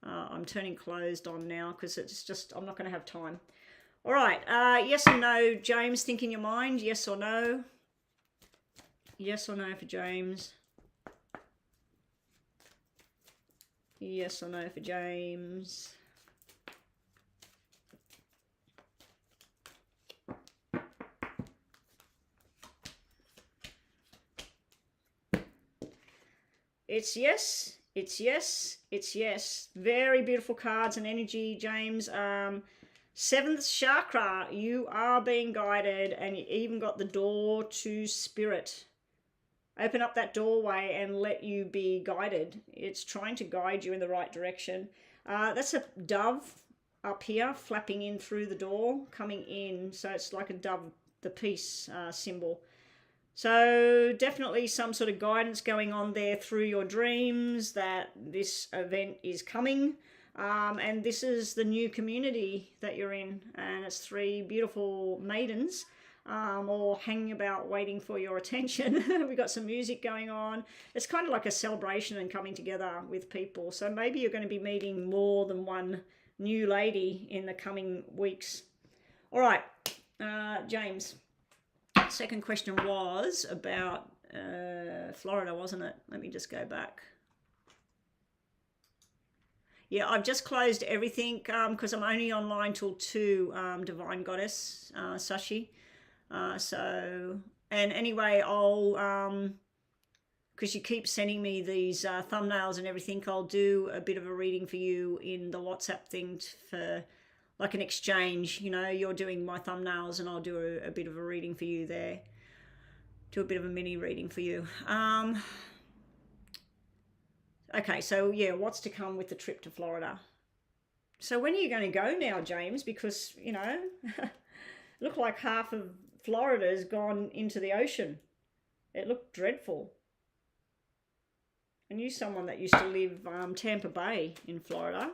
I'm turning closed on now because it's just, I'm not going to have time. All right, yes or no, James, think in your mind, yes or no? Yes or no for James? Yes or no for James? It's yes, it's yes, it's yes. Very beautiful cards and energy, James. Seventh chakra, you are being guided, and you even got the door to spirit. Open up that doorway and let you be guided. It's trying to guide you in the right direction. That's a dove up here flapping in through the door, coming in. So it's like a dove, the peace symbol. So definitely some sort of guidance going on there through your dreams that this event is coming. And this is the new community that you're in. And it's 3 beautiful maidens all hanging about waiting for your attention. We got some music going on. It's kind of like a celebration and coming together with people. So maybe you're going to be meeting more than one new lady in the coming weeks. All right, James. Second question was about Florida, wasn't it? Let me just go back. Yeah, I've just closed everything because I'm only online till 2, Divine Goddess, Sashi. So, and anyway, I'll, because you keep sending me these thumbnails and everything, I'll do a bit of a reading for you in the WhatsApp thing for like an exchange. You know, you're doing my thumbnails and I'll do a bit of a reading for you there. Do a bit of a mini reading for you. Okay, so yeah, what's to come with the trip to Florida? So when are you going to go now, James? Because, you know, look like half of Florida has gone into the ocean. It looked dreadful. I knew someone that used to live Tampa Bay in Florida,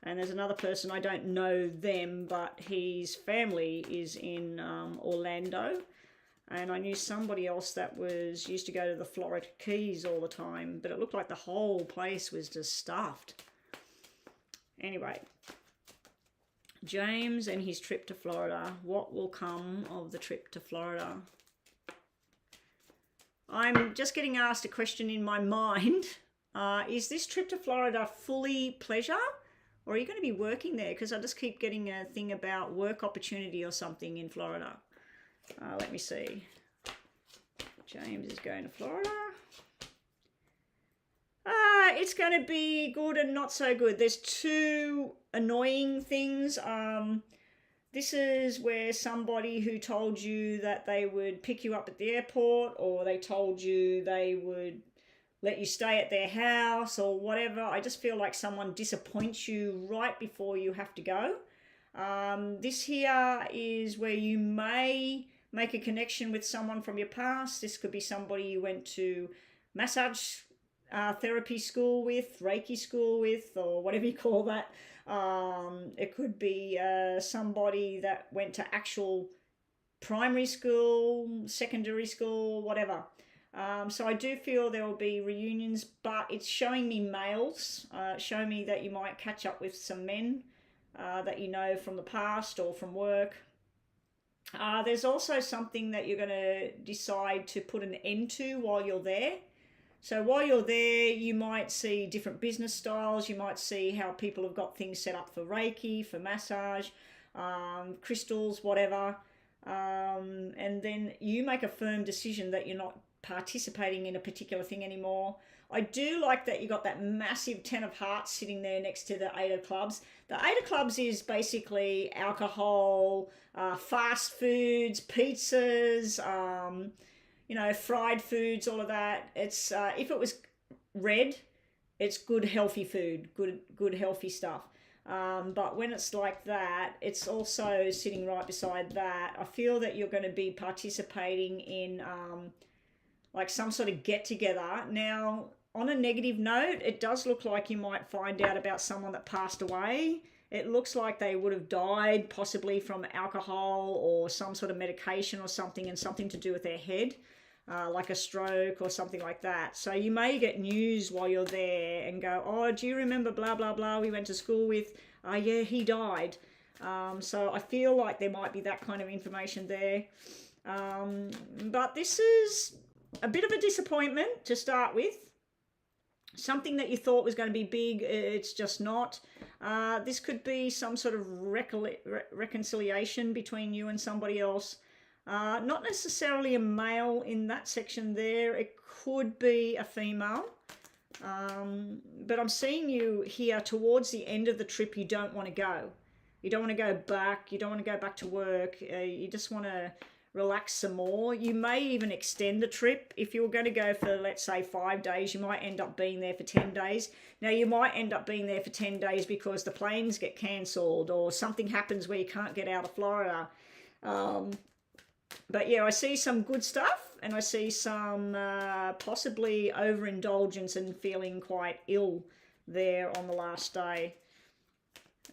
and there's another person, I don't know them, but his family is in Orlando, and I knew somebody else that used to go to the Florida Keys all the time, but it looked like the whole place was just stuffed. Anyway, James and his trip to Florida. What will come of the trip to Florida? I'm just getting asked a question in my mind. Is this trip to Florida fully pleasure, or are you going to be working there? Because I just keep getting a thing about work opportunity or something in Florida. Let me see. James is going to Florida. It's going to be good and not so good. There's two annoying things. This is where somebody who told you that they would pick you up at the airport, or they told you they would let you stay at their house or whatever. I just feel like someone disappoints you right before you have to go. This here is where you may make a connection with someone from your past. This could be somebody you went to massage therapy school with, Reiki school with, or whatever you call that. It could be somebody that went to actual primary school, secondary school, whatever. So I do feel there will be reunions, but it's showing me males, showing me that you might catch up with some men that you know from the past or from work. There's also something that you're going to decide to put an end to while you're there. So while you're there, you might see different business styles. You might see how people have got things set up for Reiki, for massage, crystals, whatever. And then you make a firm decision that you're not participating in a particular thing anymore. I do like that you got that massive 10 of hearts sitting there next to the 8 of clubs. The 8 of clubs is basically alcohol, fast foods, pizzas, fried foods, all of that. It's if it was red, it's good healthy food, good healthy stuff. But when it's like that, it's also sitting right beside that. I feel that you're going to be participating in like some sort of get together. Now, on a negative note, it does look like you might find out about someone that passed away. It looks like they would have died possibly from alcohol or some sort of medication or something, and something to do with their head, like a stroke or something like that. So you may get news while you're there and go, oh, do you remember blah, blah, blah we went to school with? Yeah, he died. So I feel like there might be that kind of information there. But this is a bit of a disappointment to start with. Something that you thought was going to be big, it's just not. This could be some sort of reconciliation between you and somebody else. Not necessarily a male in that section there. It could be a female. But I'm seeing you here towards the end of the trip. You don't want to go. You don't want to go back. You don't want to go back to work. You just want to relax some more. You may even extend the trip. If you were going to go for, let's say, 5 days, you might end up being there for 10 days. Now, you might end up being there for 10 days because the planes get cancelled or something happens where you can't get out of Florida. But yeah, I see some good stuff, and I see some possibly overindulgence and feeling quite ill there on the last day.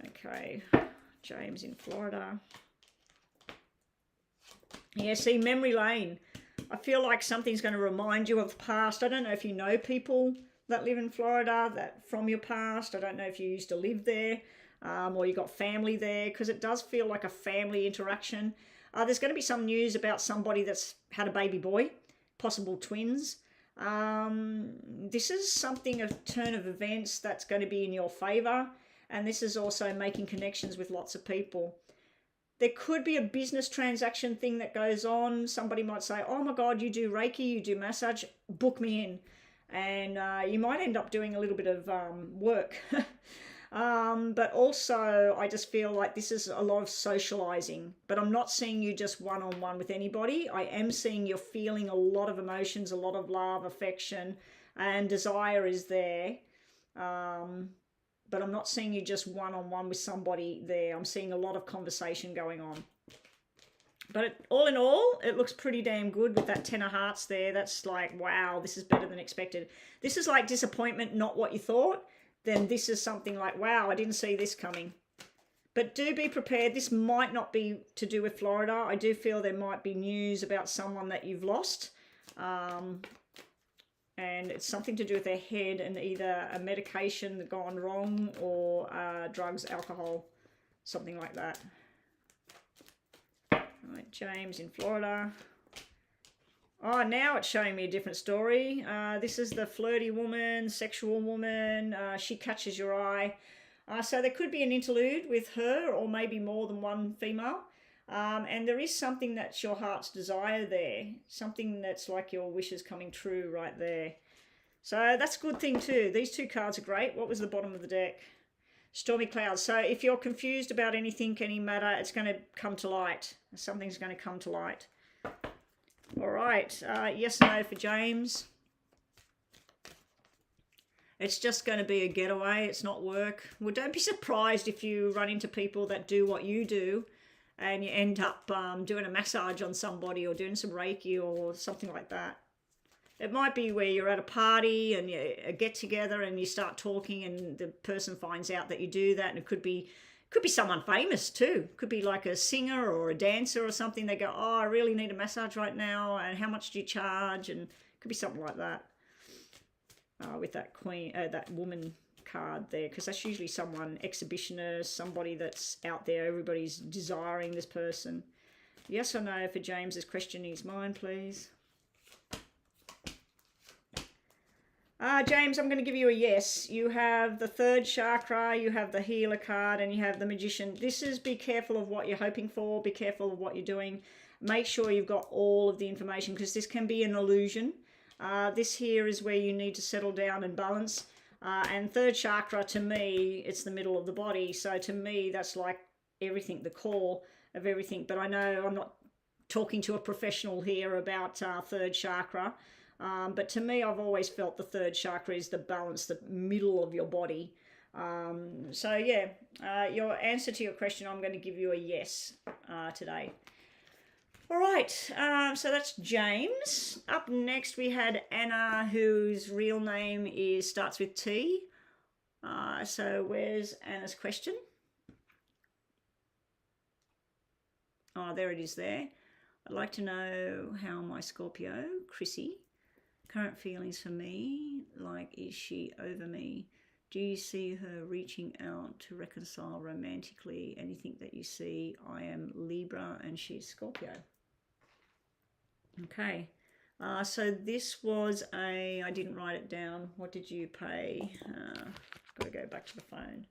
Okay, James in Florida. Yeah, see, memory lane. I feel like something's going to remind you of the past. I don't know if you know people that live in Florida that from your past. I don't know if you used to live there or you got family there, because it does feel like a family interaction. There's going to be some news about somebody that's had a baby boy, possible twins. This is something, a turn of events that's going to be in your favour. And this is also making connections with lots of people. There could be a business transaction thing that goes on. Somebody might say, oh my God, you do Reiki, you do massage, book me in. And you might end up doing a little bit of work. But also, I just feel like this is a lot of socializing. But I'm not seeing you just one-on-one with anybody. I am seeing you're feeling a lot of emotions, a lot of love, affection, and desire is there. But I'm not seeing you just one-on-one with somebody there. I'm seeing a lot of conversation going on. But all in all, it looks pretty damn good with that 10 of hearts there. That's like, wow, this is better than expected. This is like disappointment, not what you thought. Then this is something like, wow, I didn't see this coming. But do be prepared. This might not be to do with Florida. I do feel there might be news about someone that you've lost. And it's something to do with their head and either a medication gone wrong or drugs, alcohol, something like that. All right, James in Florida. Oh, now it's showing me a different story. This is the flirty woman, sexual woman. She catches your eye. So there could be an interlude with her or maybe more than one female. And there is something that's your heart's desire there, something that's like your wishes coming true right there. So that's a good thing too. These two cards are great. What was the bottom of the deck? Stormy clouds. So if you're confused about anything, any matter, it's going to come to light. Something's going to come to light. All right. Yes, no for James. It's just going to be a getaway. It's not work. Well, don't be surprised if you run into people that do what you do and you end up doing a massage on somebody or doing some Reiki or something like that. It might be where you're at a party and you get together and you start talking and the person finds out that you do that, and it could be someone famous too. Could be like a singer or a dancer or something. They go, oh, I really need a massage right now, and how much do you charge? And it could be something like that. With that that woman card there, because that's usually someone exhibitionist, somebody that's out there. Everybody's desiring this person. Yes or no for James's question in his mind, please. James, I'm going to give you a yes. You have the third chakra, you have the healer card, and you have the magician. This is be careful of what you're hoping for. Be careful of what you're doing. Make sure you've got all of the information, because this can be an illusion. This here is where you need to settle down and balance. And third chakra, to me, it's the middle of the body. So to me, that's like everything, the core of everything. But I know I'm not talking to a professional here about third chakra. But to me, I've always felt the third chakra is the balance, the middle of your body. So yeah, your answer to your question, I'm going to give you a yes today. All right, so that's James. Up next, we had Anna, whose real name starts with T. So where's Anna's question? Oh, there it is there. I'd like to know how my Scorpio, Chrissy, current feelings for me, like, is she over me? Do you see her reaching out to reconcile romantically? Anything that you see? I am Libra and she's Scorpio. Okay, so this was I didn't write it down. What did you pay? Got to go back to the phone.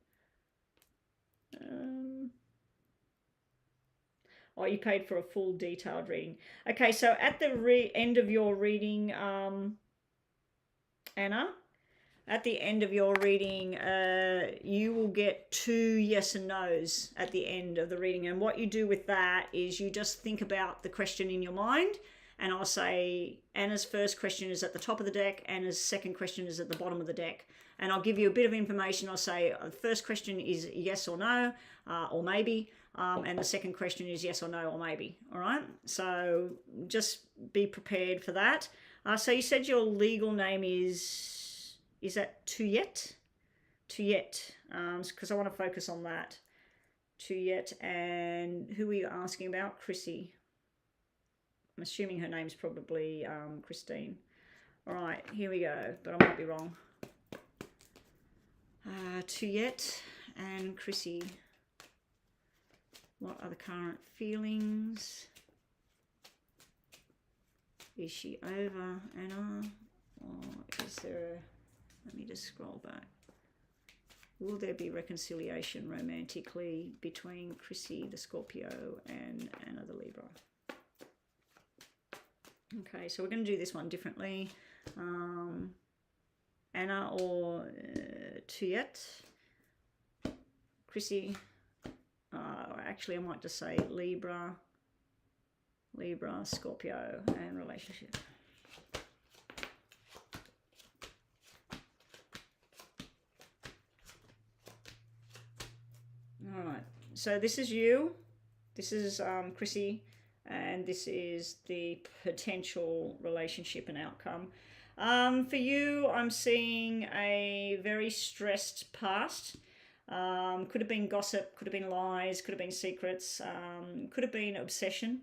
Oh, you paid for a full detailed reading. Okay, so at the end of your reading, Anna, at the end of your reading, you will get 2 yes and no's at the end of the reading. And what you do with that is you just think about the question in your mind. And I'll say Anna's first question is at the top of the deck, Anna's second question is at the bottom of the deck. And I'll give you a bit of information. I'll say the first question is yes or no, or maybe. And the second question is yes or no, or maybe. All right. So just be prepared for that. So you said your legal name is that Tuyet? Tuyet, because I want to focus on that. Tuyet, and who are you asking about? Chrissy. I'm assuming her name's probably Christine. All right, here we go, but I might be wrong. Tuyet and Chrissy. What are the current feelings? Is she over Anna? Or is there let me just scroll back. Will there be reconciliation romantically between Chrissy, the Scorpio, and Anna, the Libra? Okay, so we're going to do this one differently. Anna or Tuyet, Chrissy. Actually, I might just say Libra, Scorpio, and relationship. All right, so this is you. This is Chrissy. And this is the potential relationship and outcome. For you, I'm seeing a very stressed past. Could have been gossip, could have been lies, could have been secrets, could have been obsession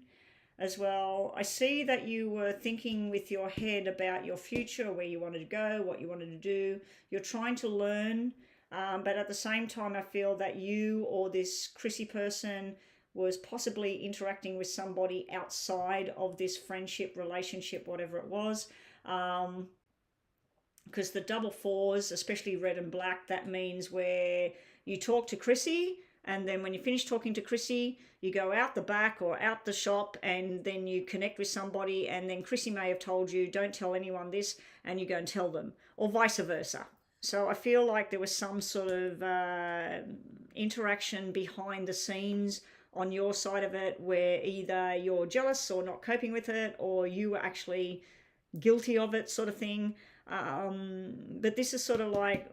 as well. I see that you were thinking with your head about your future, where you wanted to go, what you wanted to do. You're trying to learn, but at the same time, I feel that you or this Chrissy person was possibly interacting with somebody outside of this friendship, relationship, whatever it was. Because the double fours, especially red and black, that means where you talk to Chrissy, and then when you finish talking to Chrissy, you go out the back or out the shop, and then you connect with somebody, and then Chrissy may have told you, don't tell anyone this, and you go and tell them, or vice versa. So I feel like there was some sort of interaction behind the scenes on your side of it, where either you're jealous or not coping with it, or you were actually guilty of it, sort of thing. But this is sort of like,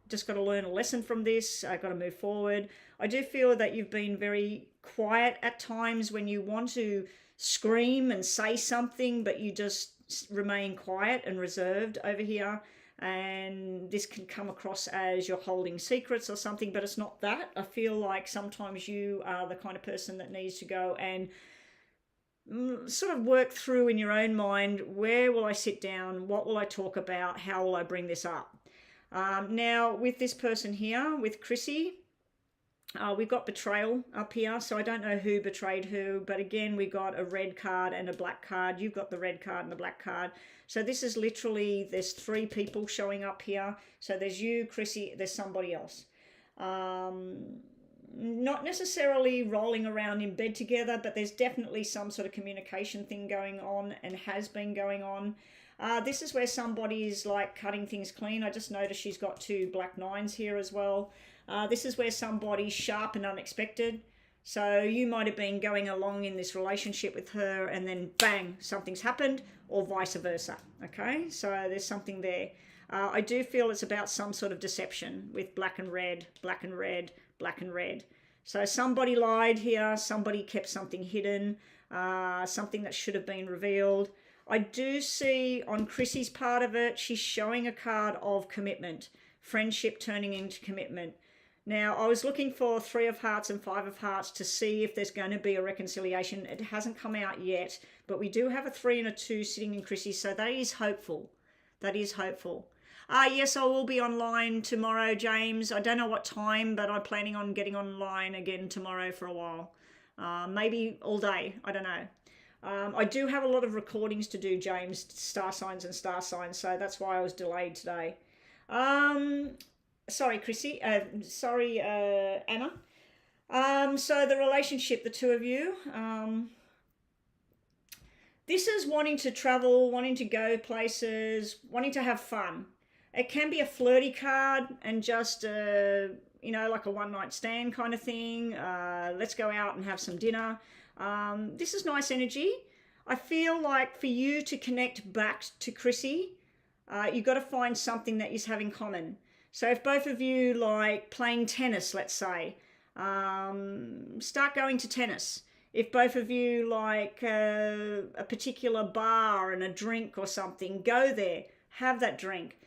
just got to learn a lesson from this. I got to move forward. I do feel that you've been very quiet at times when you want to scream and say something, but you just remain quiet and reserved over here. And this can come across as you're holding secrets or something, but it's not that. I feel like sometimes you are the kind of person that needs to go and sort of work through in your own mind, where will I sit down, what will I talk about, how will I bring this up. Now with this person here, with Chrissy, we've got betrayal up here, so I don't know who betrayed who, but again we got a red card and a black card. You've got the red card and the black card. So this is literally, there's 3 people showing up here. So there's you, Chrissy, there's somebody else. Not necessarily rolling around in bed together, but there's definitely some sort of communication thing going on, and has been going on. This is where somebody is like cutting things clean. I just noticed she's got 2 black 9s here as well. This is where somebody's sharp and unexpected. So you might have been going along in this relationship with her, and then bang, something's happened, or vice versa. Okay, so there's something there. I do feel it's about some sort of deception with black and red, black and red, black and red. So somebody lied here, somebody kept something hidden, something that should have been revealed. I do see on Chrissy's part of it, she's showing a card of commitment, friendship turning into commitment. Now, I was looking for 3 of hearts and 5 of hearts to see if there's going to be a reconciliation. It hasn't come out yet, but we do have a 3 and a 2 sitting in Chrissy, so that is hopeful. That is hopeful. Yes, I will be online tomorrow, James. I don't know what time, but I'm planning on getting online again tomorrow for a while. Maybe all day, I don't know. I do have a lot of recordings to do, James, star signs and star signs, so that's why I was delayed today. Sorry, Chrissy. Sorry, Anna. So the relationship, the 2 of you, this is wanting to travel, wanting to go places, wanting to have fun. It can be a flirty card and just, you know, like a one-night stand kind of thing. Let's go out and have some dinner. This is nice energy. I feel like for you to connect back to Chrissy, you've got to find something that you have in common. So if both of you like playing tennis, let's say, start going to tennis. If both of you like a particular bar and a drink or something, go there, have that drink.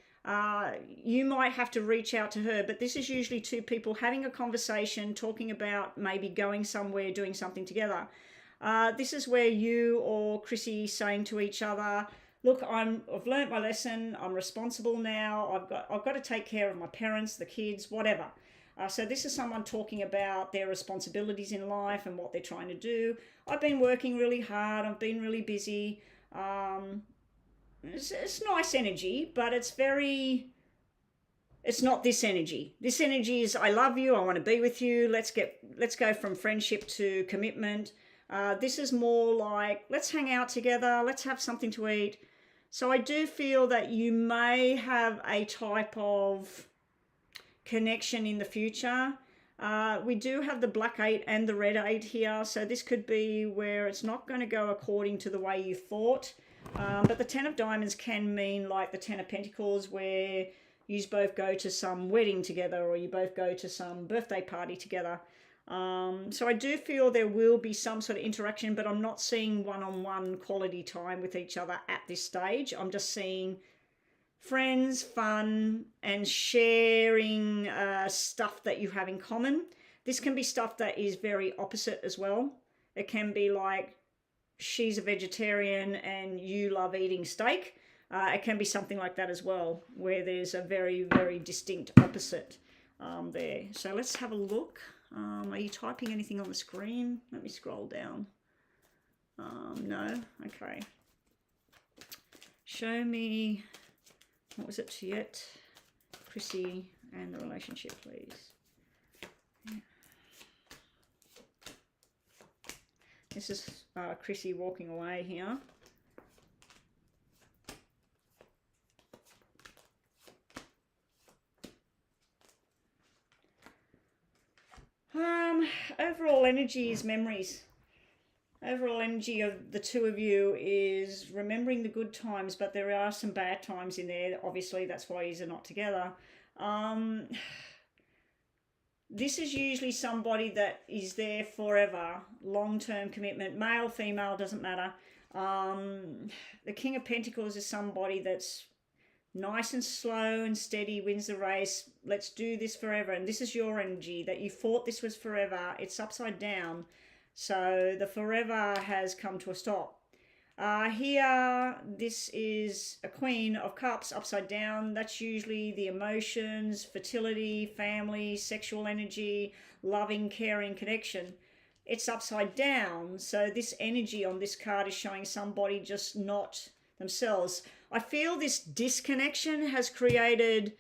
You might have to reach out to her, but this is usually 2 people having a conversation, talking about maybe going somewhere, doing something together. This is where you or Chrissy saying to each other, look, I've learnt my lesson. I'm responsible now. I've got to take care of my parents, the kids, whatever. So this is someone talking about their responsibilities in life and what they're trying to do. I've been working really hard. I've been really busy. It's nice energy, but it's not this energy. This energy is, I love you. I want to be with you. Let's go from friendship to commitment. This is more like, let's hang out together. Let's have something to eat. So I do feel that you may have a type of connection in the future. We do have the black 8 and the red 8 here. So this could be where it's not going to go according to the way you thought. But the 10 of diamonds can mean like the 10 of pentacles, where you both go to some wedding together, or you both go to some birthday party together. So I do feel there will be some sort of interaction, but I'm not seeing one-on-one quality time with each other at this stage. I'm just seeing friends, fun, and sharing stuff that you have in common. This can be stuff that is very opposite as well. It can be like she's a vegetarian and you love eating steak. It can be something like that as well, where there's a very, very distinct opposite there. So let's have a look. Are you typing anything on the screen? Let me scroll down. No? Okay. Show me, what was it to yet? Chrissy and the relationship, please. Yeah. This is Chrissy walking away here. Overall energy is memories. Overall energy of the two of you is remembering the good times, but there are some bad times in there. Obviously, that's why you're not together. This is usually somebody that is there forever, long-term commitment, male, female, doesn't matter. The King of Pentacles is somebody that's nice and slow and steady, wins the race. Let's do this forever. And this is your energy, that you thought this was forever. It's upside down. So the forever has come to a stop. Here, this is a Queen of Cups upside down. That's usually the emotions, fertility, family, sexual energy, loving, caring connection. It's upside down. So this energy on this card is showing somebody just not themselves. I feel this disconnection has created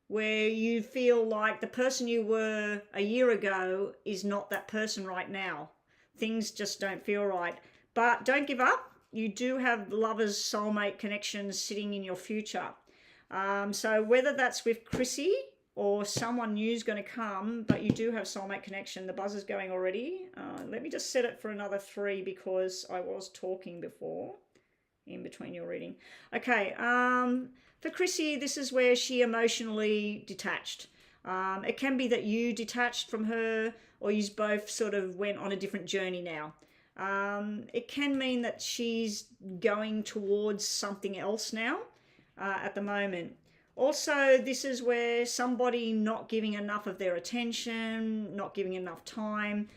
where you feel like the person you were a year ago is not that person right now. Things just don't feel right. But don't give up. You do have lovers, soulmate connections sitting in your future. So whether that's with Chrissy or someone new is going to come, but you do have soulmate connection. The buzzer's going already. Let me just set it for another 3 because I was talking before in between your reading. Okay, for Chrissy, this is where she emotionally detached. It can be that you detached from her, or you both sort of went on a different journey now. It can mean that she's going towards something else now at the moment. Also, this is where somebody not giving enough of their attention, not giving enough time.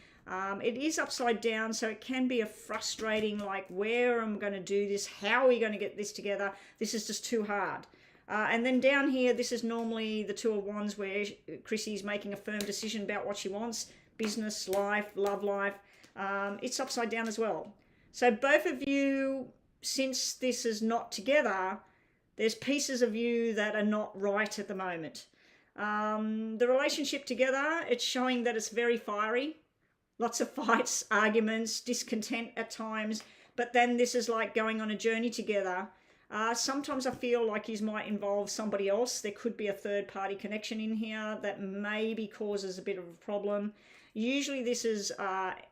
It is upside down, so it can be a frustrating, like, where am I going to do this? How are we going to get this together? This is just too hard. And then down here, this is normally the Two of Wands where Chrissy's making a firm decision about what she wants. Business, life, love life. It's upside down as well. So both of you, since this is not together, there's pieces of you that are not right at the moment. The relationship together, it's showing that it's very fiery. Lots of fights, arguments, discontent at times. But then this is like going on a journey together. Sometimes I feel like you might involve somebody else. There could be a third-party connection in here that maybe causes a bit of a problem. Usually this is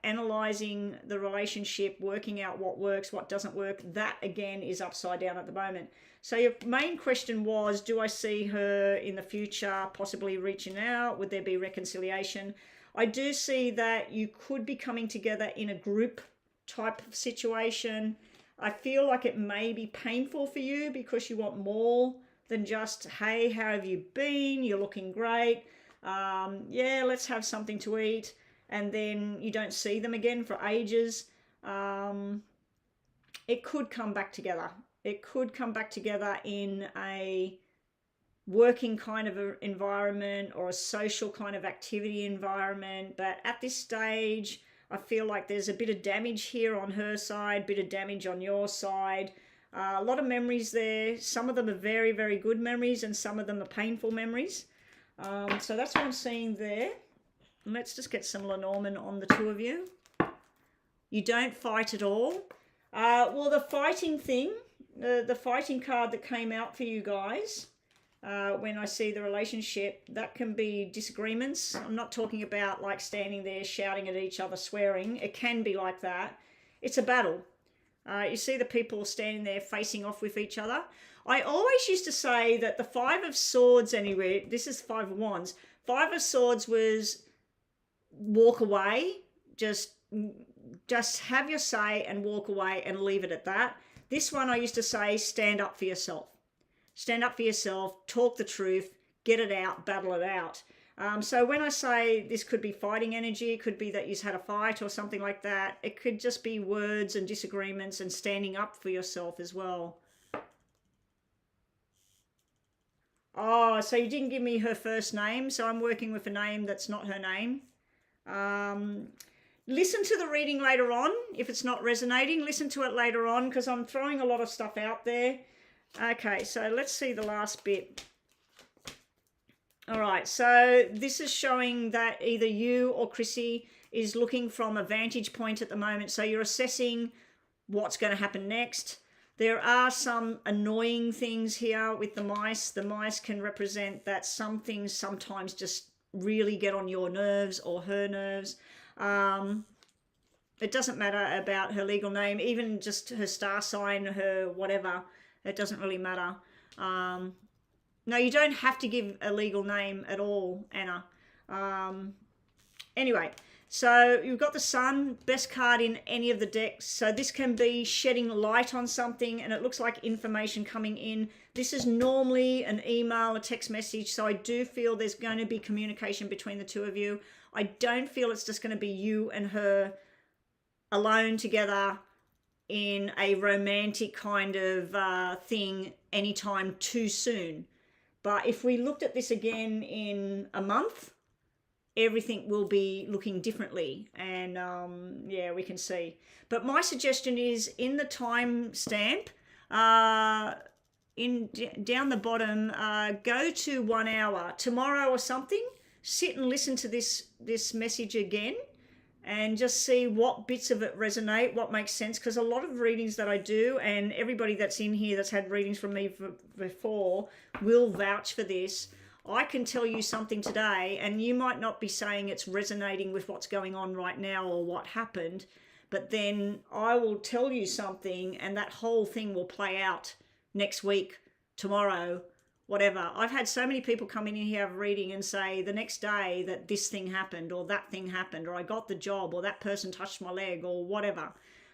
analysing the relationship, working out what works, what doesn't work. That, again, is upside down at the moment. So your main question was, do I see her in the future possibly reaching out? Would there be reconciliation? I do see that you could be coming together in a group type of situation. I feel like it may be painful for you because you want more than just, hey, how have you been? You're looking great. Yeah, let's have something to eat. And then you don't see them again for ages. It could come back together. It could come back together in a working kind of a environment or a social kind of activity environment. But at this stage, I feel like there's a bit of damage here on her side, bit of damage on your side. A lot of memories there. Some of them are very, very good memories and some of them are painful memories. So that's what I'm seeing there. And let's just get some Lenormand on the two of you. You don't fight at all. Well, the fighting thing, the fighting card that came out for you guys, when I see the relationship, that can be disagreements. I'm not talking about like standing there shouting at each other, swearing. It can be like that. It's a battle. You see the people standing there facing off with each other. I always used to say that the Five of Swords, anyway, this is Five of Wands. Five of Swords was walk away, just have your say and walk away and leave it at that. This one I used to say, stand up for yourself. Stand up for yourself, talk the truth, get it out, battle it out. So when I say this could be fighting energy, it could be that you've had a fight or something like that. It could just be words and disagreements and standing up for yourself as well. Oh, so you didn't give me her first name, so I'm working with a name that's not her name. Listen to the reading later on. If it's not resonating, listen to it later on because I'm throwing a lot of stuff out there. Okay, so let's see the last bit. All right, so this is showing that either you or Chrissy is looking from a vantage point at the moment. So you're assessing what's going to happen next. There are some annoying things here with the mice. The mice can represent that some things sometimes just really get on your nerves or her nerves. It doesn't matter about her legal name, even just her star sign, her whatever. It doesn't really matter. No, you don't have to give a legal name at all, Anna. Anyway, so you've got the Sun, best card in any of the decks. So this can be shedding light on something, and it looks like information coming in. This is normally an email, a text message, so I do feel there's going to be communication between the two of you. I don't feel it's just going to be you and her alone together in a romantic kind of thing anytime too soon. But if we looked at this again in a month, everything will be looking differently. And yeah, we can see. But my suggestion is in the time stamp, down the bottom, go to 1 hour tomorrow or something. Sit and listen to this message again, and just see what bits of it resonate, what makes sense. Because a lot of readings that I do, and everybody that's in here that's had readings from me before will vouch for this. I can tell you something today, and you might not be saying it's resonating with what's going on right now or what happened, but then I will tell you something, and that whole thing will play out next week, tomorrow, whatever. I've had so many people come in here have a reading and say the next day that this thing happened or that thing happened, or I got the job, or that person touched my leg, or whatever.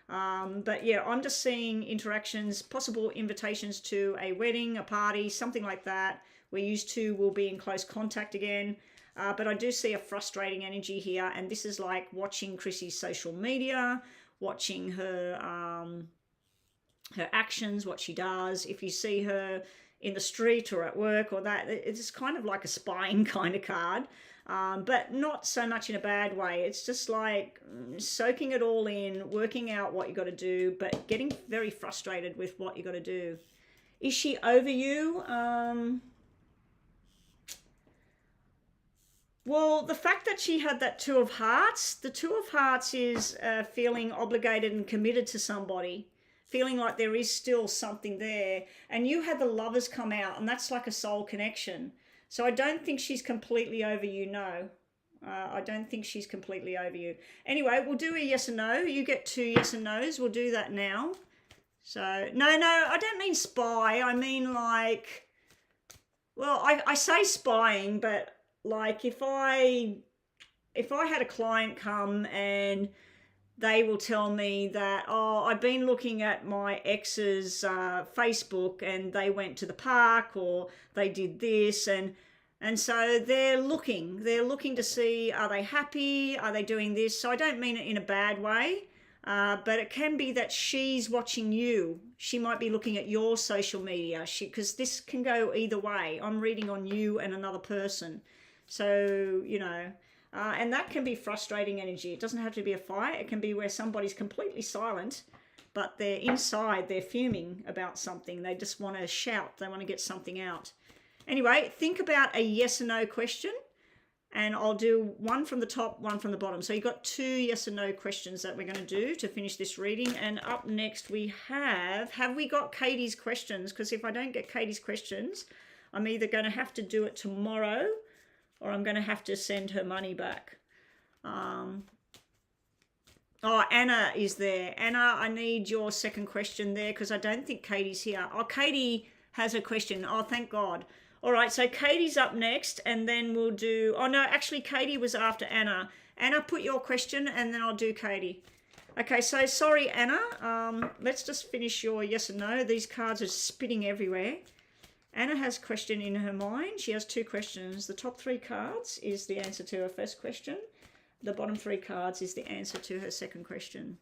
But yeah, I'm just seeing interactions, possible invitations to a wedding, a party, something like that, where you two will be in close contact again. But I do see a frustrating energy here, and this is like watching Chrissy's social media, watching her her actions, what she does. If you see her in the street or at work or that, it's kind of like a spying kind of card, but not so much in a bad way. It's just like soaking it all in, working out what you got to do, but getting very frustrated with what you got to do. Is she over you? Well, the fact that she had that Two of Hearts, the Two of Hearts is feeling obligated and committed to somebody, feeling like there is still something there. And you had the Lovers come out, and that's like a soul connection. So I don't think she's completely over you, no. I don't think she's completely over you. Anyway, we'll do a yes and no. You get 2 yes and no's. We'll do that now. So, no, I don't mean spy. I mean like, well, I say spying, but like if I had a client come and they will tell me that, oh, I've been looking at my ex's Facebook and they went to the park or they did this, and so they're looking to see, are they happy? Are they doing this? So I don't mean it in a bad way, but it can be that she's watching you. She might be looking at your social media, because this can go either way. I'm reading on you and another person. So, you know, and that can be frustrating energy. It doesn't have to be a fight. It can be where somebody's completely silent, but they're inside, they're fuming about something. They just want to shout. They want to get something out. Anyway, think about a yes or no question, and I'll do one from the top, one from the bottom. So you've got 2 yes or no questions that we're going to do to finish this reading. And up next we have we got Katie's questions? Because if I don't get Katie's questions, I'm either going to have to do it tomorrow or I'm going to have to send her money back. Oh, Anna is there. Anna, I need your second question there, because I don't think Katie's here. Oh, Katie has a question. Oh, thank God. All right, so Katie's up next, and then we'll do... Oh, no, actually, Katie was after Anna. Anna, put your question, and then I'll do Katie. Okay, so sorry, Anna. Let's just finish your yes and no. These cards are spitting everywhere. Anna has a question in her mind. She has 2 questions. The top 3 cards is the answer to her first question. The bottom 3 cards is the answer to her second question.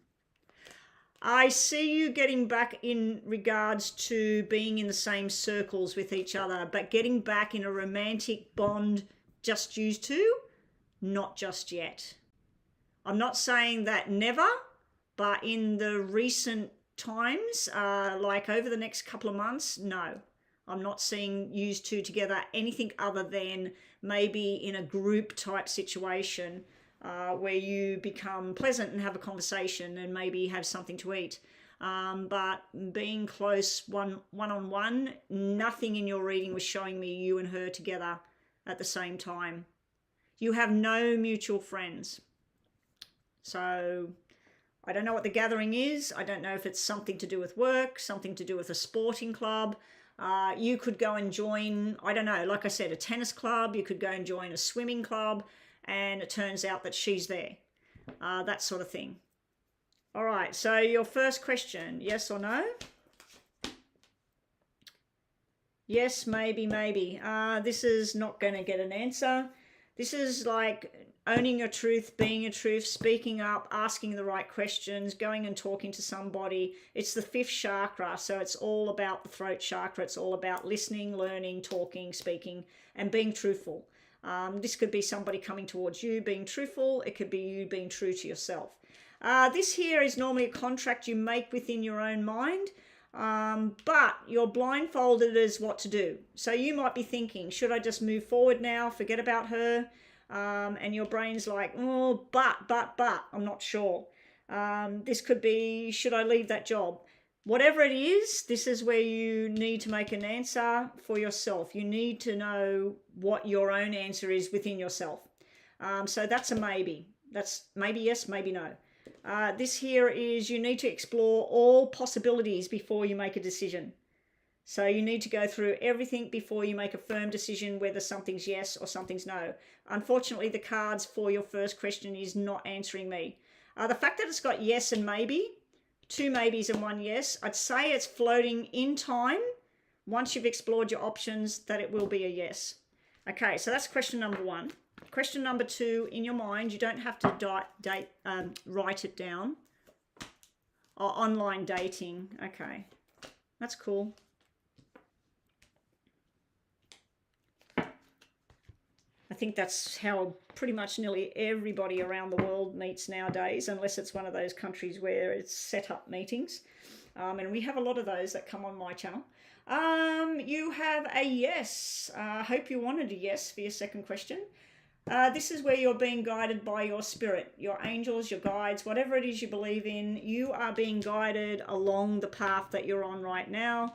I see you getting back in regards to being in the same circles with each other, but getting back in a romantic bond, just you two, not just yet. I'm not saying that never, but in the recent times, like over the next couple of months, no. I'm not seeing you two together anything other than maybe in a group type situation where you become pleasant and have a conversation and maybe have something to eat. But being close one-on-one, nothing in your reading was showing me you and her together at the same time. You have no mutual friends. So I don't know what the gathering is. I don't know if it's something to do with work, something to do with a sporting club. You could go and join, I don't know, like I said, a tennis club. You could go and join a swimming club, and it turns out that she's there. That sort of thing. All right, so your first question, yes or no? Yes, maybe, maybe. This is not going to get an answer. This is like owning your truth, being your truth, speaking up, asking the right questions, going and talking to somebody. It's the 5th chakra, so it's all about the throat chakra. It's all about listening, learning, talking, speaking, and being truthful. This could be somebody coming towards you, being truthful. It could be you being true to yourself. This here is normally a contract you make within your own mind, but you're blindfolded as what to do. So you might be thinking, should I just move forward now, forget about her? And your brain's like, oh, but, I'm not sure. This could be, should I leave that job? Whatever it is, this is where you need to make an answer for yourself. You need to know what your own answer is within yourself. So that's a maybe. That's maybe yes, maybe no. This here is you need to explore all possibilities before you make a decision. So you need to go through everything before you make a firm decision whether something's yes or something's no. Unfortunately, the cards for your first question is not answering me. The fact that it's got yes and maybe, 2 maybes and 1 yes, I'd say it's floating in time. Once you've explored your options, that it will be a yes. Okay, so that's question number 1. Question number 2, in your mind, you don't have to write it down. Oh, online dating. Okay, that's cool. I think that's how pretty much nearly everybody around the world meets nowadays, unless it's one of those countries where it's set up meetings. And we have a lot of those that come on my channel. You have a yes. I hope you wanted a yes for your second question. This is where you're being guided by your spirit, your angels, your guides, whatever it is you believe in. You are being guided along the path that you're on right now.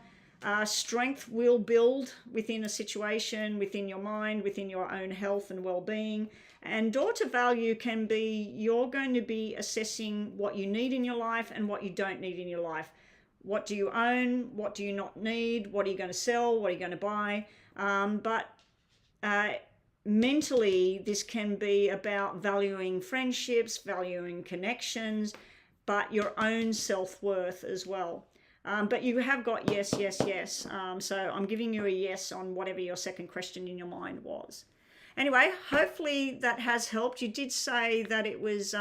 Strength will build within a situation, within your mind, within your own health and well-being. And door to value can be you're going to be assessing what you need in your life and what you don't need in your life. What do you own? What do you not need? What are you going to sell? What are you going to buy? Mentally, this can be about valuing friendships, valuing connections, but your own self-worth as well. But you have got yes, yes, yes. So I'm giving you a yes on whatever your second question in your mind was. Anyway, hopefully that has helped. You did say that it was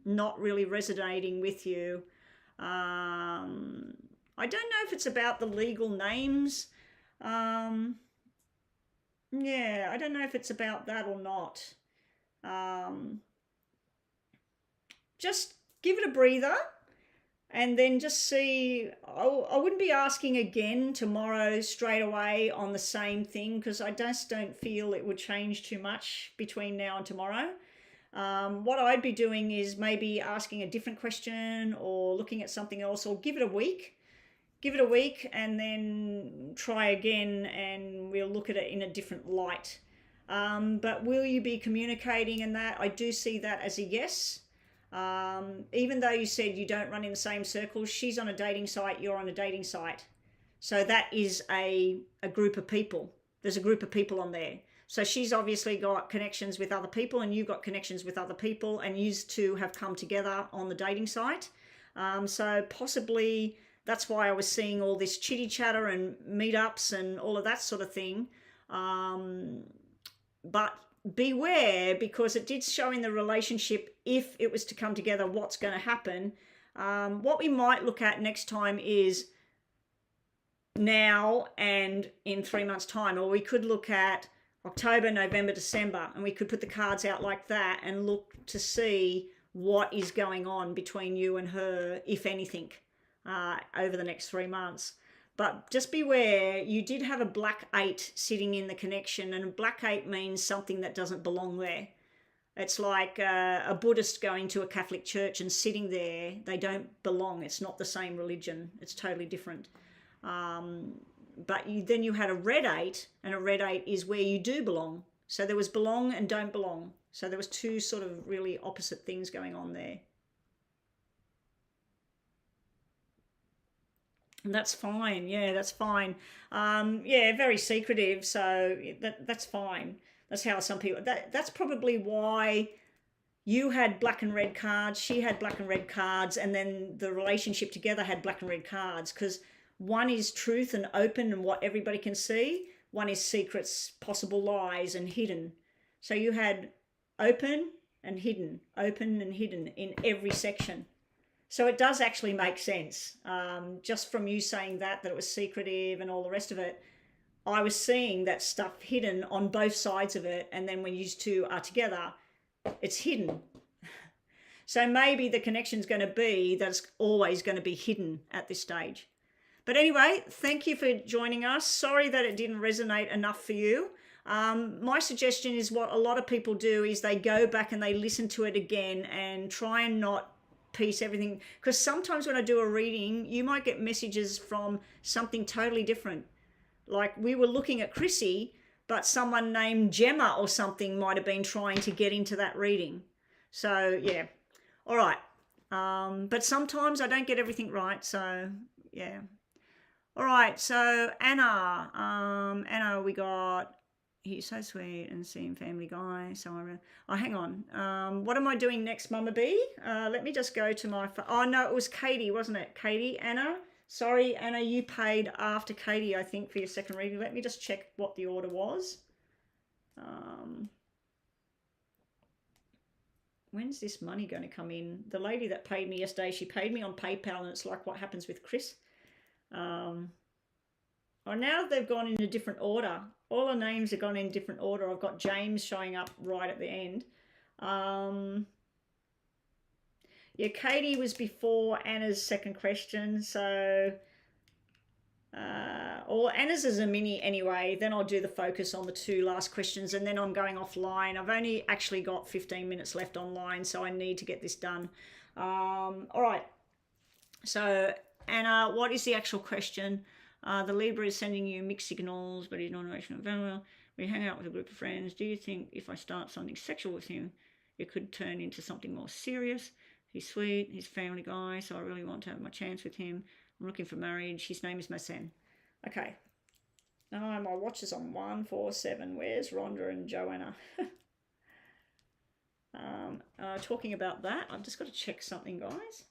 not really resonating with you. I don't know if it's about the legal names. Yeah, I don't know if it's about that or not. Just give it a breather. And then just see, I wouldn't be asking again tomorrow straight away on the same thing, because I just don't feel it would change too much between now and tomorrow. What I'd be doing is maybe asking a different question or looking at something else, or give it a week. Give it a week and then try again, and we'll look at it in a different light. But will you be communicating in that? I do see that as a yes. Even though you said you don't run in the same circles, she's on a dating site, you're on a dating site. So that is a group of people. There's a group of people on there. So she's obviously got connections with other people, and you've got connections with other people, and you two have come together on the dating site. So possibly that's why I was seeing all this chitty chatter and meetups and all of that sort of thing. But beware, because it did show in the relationship, if it was to come together, what's going to happen. What we might look at next time is now and in 3 months' time, or we could look at October, November, December, and we could put the cards out like that and look to see what is going on between you and her, if anything, over the next 3 months. But just beware, you did have a black 8 sitting in the connection, and a black 8 means something that doesn't belong there. It's like a Buddhist going to a Catholic church and sitting there. They don't belong. It's not the same religion. It's totally different. But then you had a red 8, and a red 8 is where you do belong. So there was belong and don't belong. So there was two sort of really opposite things going on there. And that's fine. Yeah, that's fine. Yeah, very secretive. So that's fine. That's how some people. That's probably why you had black and red cards. She had black and red cards, and then the relationship together had black and red cards. Because one is truth and open and what everybody can see. One is secrets, possible lies, and hidden. So you had open and hidden in every section. So it does actually make sense. Just from you saying that it was secretive and all the rest of it, I was seeing that stuff hidden on both sides of it. And then when you two are together, it's hidden. So maybe the connection's going to be that it's always going to be hidden at this stage. But anyway, thank you for joining us. Sorry that it didn't resonate enough for you. My suggestion is what a lot of people do is they go back and they listen to it again and try and not piece everything, because sometimes when I do a reading you might get messages from something totally different. Like we were looking at Chrissy, but someone named Gemma or something might have been trying to get into that reading. So yeah, all right. But sometimes I don't get everything right, so yeah. All right, so Anna, Anna, we got, he's so sweet and seeing Family Guy. So hang on. What am I doing next, Mama B? Let me just go to my, oh no, it was Katie, wasn't it? Katie, Anna. Sorry, Anna, you paid after Katie, I think, for your second reading. Let me just check what the order was. When's this money going to come in? The lady that paid me yesterday, she paid me on PayPal, and it's like what happens with Chris. Oh, now they've gone in a different order. All the names have gone in different order. I've got James showing up right at the end. Yeah, Katie was before Anna's second question. So, or Anna's is a mini anyway. Then I'll do the focus on the two last questions, and then I'm going offline. I've only actually got 15 minutes left online, so I need to get this done. All right. So, Anna, what is the actual question? The Libra is sending you mixed signals, but he's not emotional. We hang out with a group of friends. Do you think if I start something sexual with him, it could turn into something more serious? He's sweet, he's a family guy, so I really want to have my chance with him. I'm looking for marriage. His name is Masen. Okay. Oh, my watch is on 147. Where's Rhonda and Joanna? Talking about that, I've just got to check something, guys.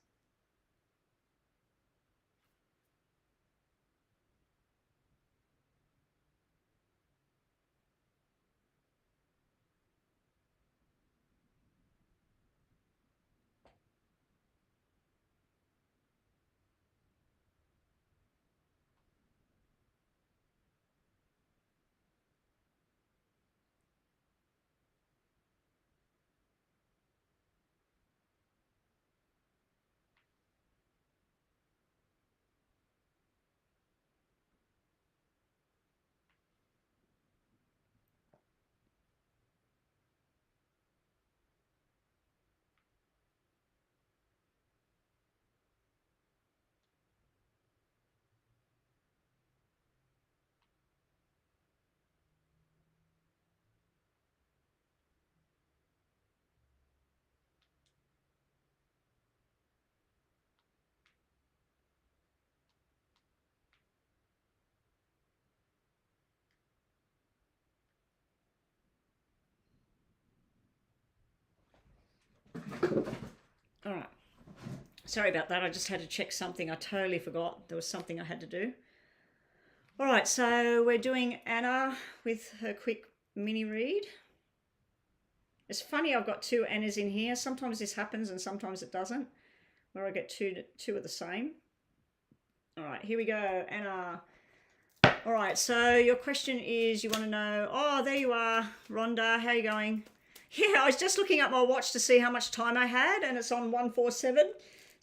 All right. Sorry about that. I just had to check something. I totally forgot. There was something I had to do. All right, so we're doing Anna with her quick mini read. It's funny, I've got two Annas in here. Sometimes this happens and sometimes it doesn't, where I get two of the same. All right, here we go, Anna. All right, so your question is, you want to know, oh, there you are, Rhonda, how are you going? Yeah, I was just looking at my watch to see how much time I had, and it's on 147.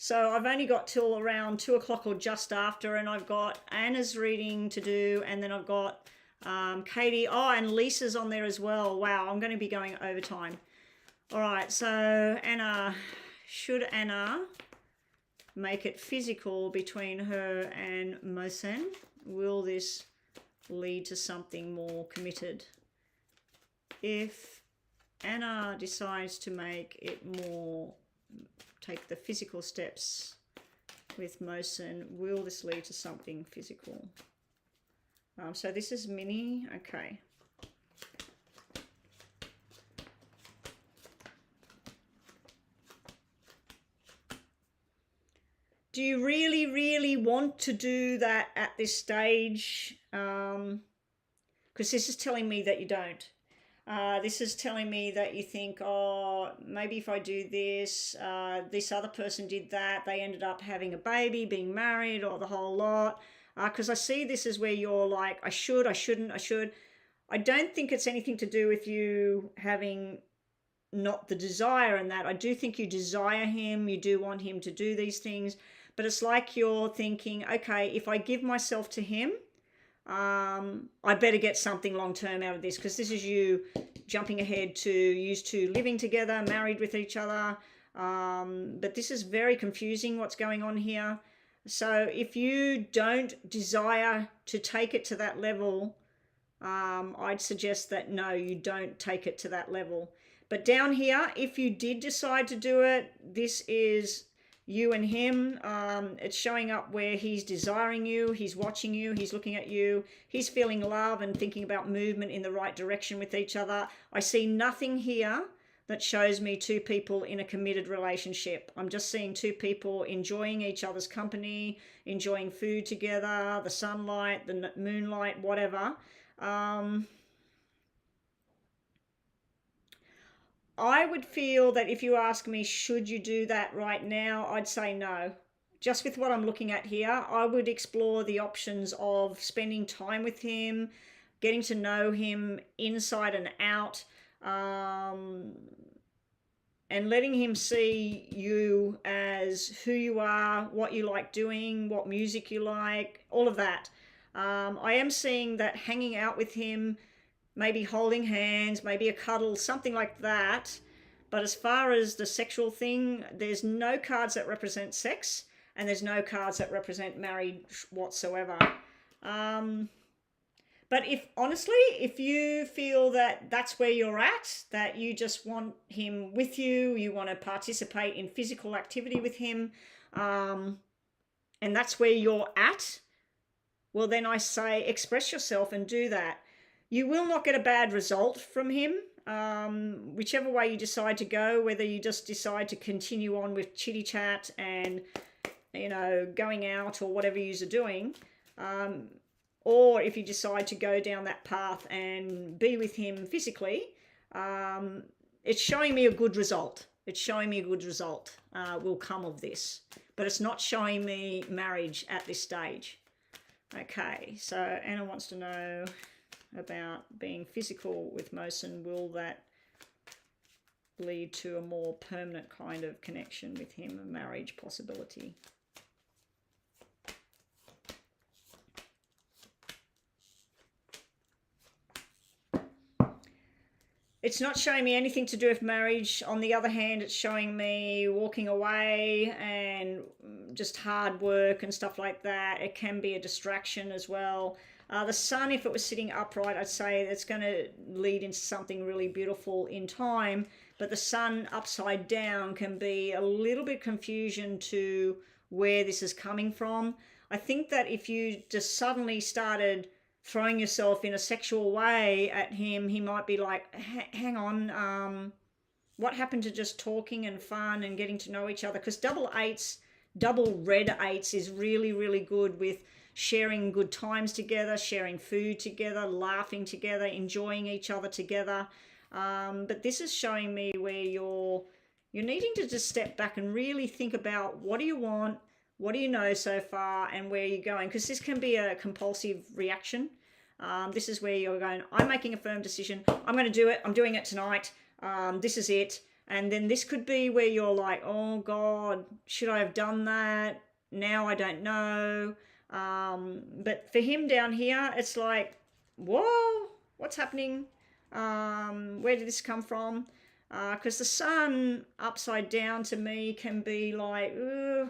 So I've only got till around 2 o'clock or just after, and I've got Anna's reading to do, and then I've got Katie. Oh, and Lisa's on there as well. Wow, I'm going to be going overtime. All right, so Anna, should Anna make it physical between her and Mohsen? Will this lead to something more committed? If Anna decides to make it more, take the physical steps with Mohsen, will this lead to something physical? So this is Mini, okay. Do you really, really want to do that at this stage? Because this is telling me that you don't. This is telling me that you think, oh, maybe if I do this, this other person did that, they ended up having a baby, being married, or the whole lot. Because I see this as where you're like, I should, I shouldn't, I should. I don't think it's anything to do with you having not the desire in that. I do think you desire him, you do want him to do these things, but it's like you're thinking, okay, if I give myself to him, I better get something long-term out of this, because this is you jumping ahead to used to living together, married with each other. But this is very confusing what's going on here. So if you don't desire to take it to that level, I'd suggest that no, you don't take it to that level. But down here, if you did decide to do it, this is you and him. It's showing up where he's desiring you, he's watching you, he's looking at you, he's feeling love and thinking about movement in the right direction with each other. I see nothing here that shows me two people in a committed relationship. I'm just seeing two people enjoying each other's company, enjoying food together, the sunlight, the moonlight, whatever. I would feel that if you ask me, should you do that right now, I'd say no. Just with what I'm looking at here, I would explore the options of spending time with him, getting to know him inside and out, and letting him see you as who you are, what you like doing, what music you like, all of that. I am seeing that hanging out with him, maybe holding hands, maybe a cuddle, something like that. But as far as the sexual thing, there's no cards that represent sex, and there's no cards that represent married whatsoever. But if you feel that that's where you're at, that you just want him with you, you want to participate in physical activity with him, and that's where you're at, well, then I say express yourself and do that. You will not get a bad result from him, whichever way you decide to go, whether you just decide to continue on with chitty chat and, going out or whatever you're doing, or if you decide to go down that path and be with him physically, it's showing me a good result. It's showing me a good result will come of this, but it's not showing me marriage at this stage. Okay, so Anna wants to know about being physical with Mohsen. Will that lead to a more permanent kind of connection with him, a marriage possibility? It's not showing me anything to do with marriage. On the other hand, it's showing me walking away and just hard work and stuff like that. It can be a distraction as well. The sun, if it was sitting upright, I'd say it's going to lead into something really beautiful in time. But the sun upside down can be a little bit confusion to where this is coming from. I think that if you just suddenly started throwing yourself in a sexual way at him, he might be like, hang on, what happened to just talking and fun and getting to know each other? Because double red eights is really, really good with sharing good times together, sharing food together, laughing together, enjoying each other together. But this is showing me where you're needing to just step back and really think about, what do you want? What do you know so far, and where you're going? Because this can be a compulsive reaction. This is where you're going, I'm making a firm decision. I'm going to do it. I'm doing it tonight. This is it. And then this could be where you're like, oh God, should I have done that? Now I don't know. But for him down here, it's like, whoa, what's happening? Where did this come from? Because the sun upside down to me can be like, ugh,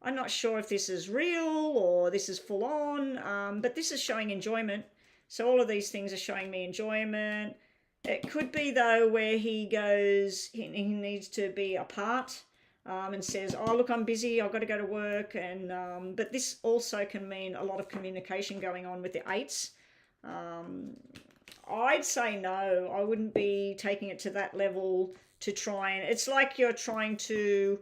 I'm not sure if this is real or this is full on, but this is showing enjoyment. So all of these things are showing me enjoyment. It could be though where he goes, he needs to be apart and says, oh look, I'm busy, I've got to go to work. And but this also can mean a lot of communication going on with the eights. I'd say no, I wouldn't be taking it to that level to try and, it's like you're trying to,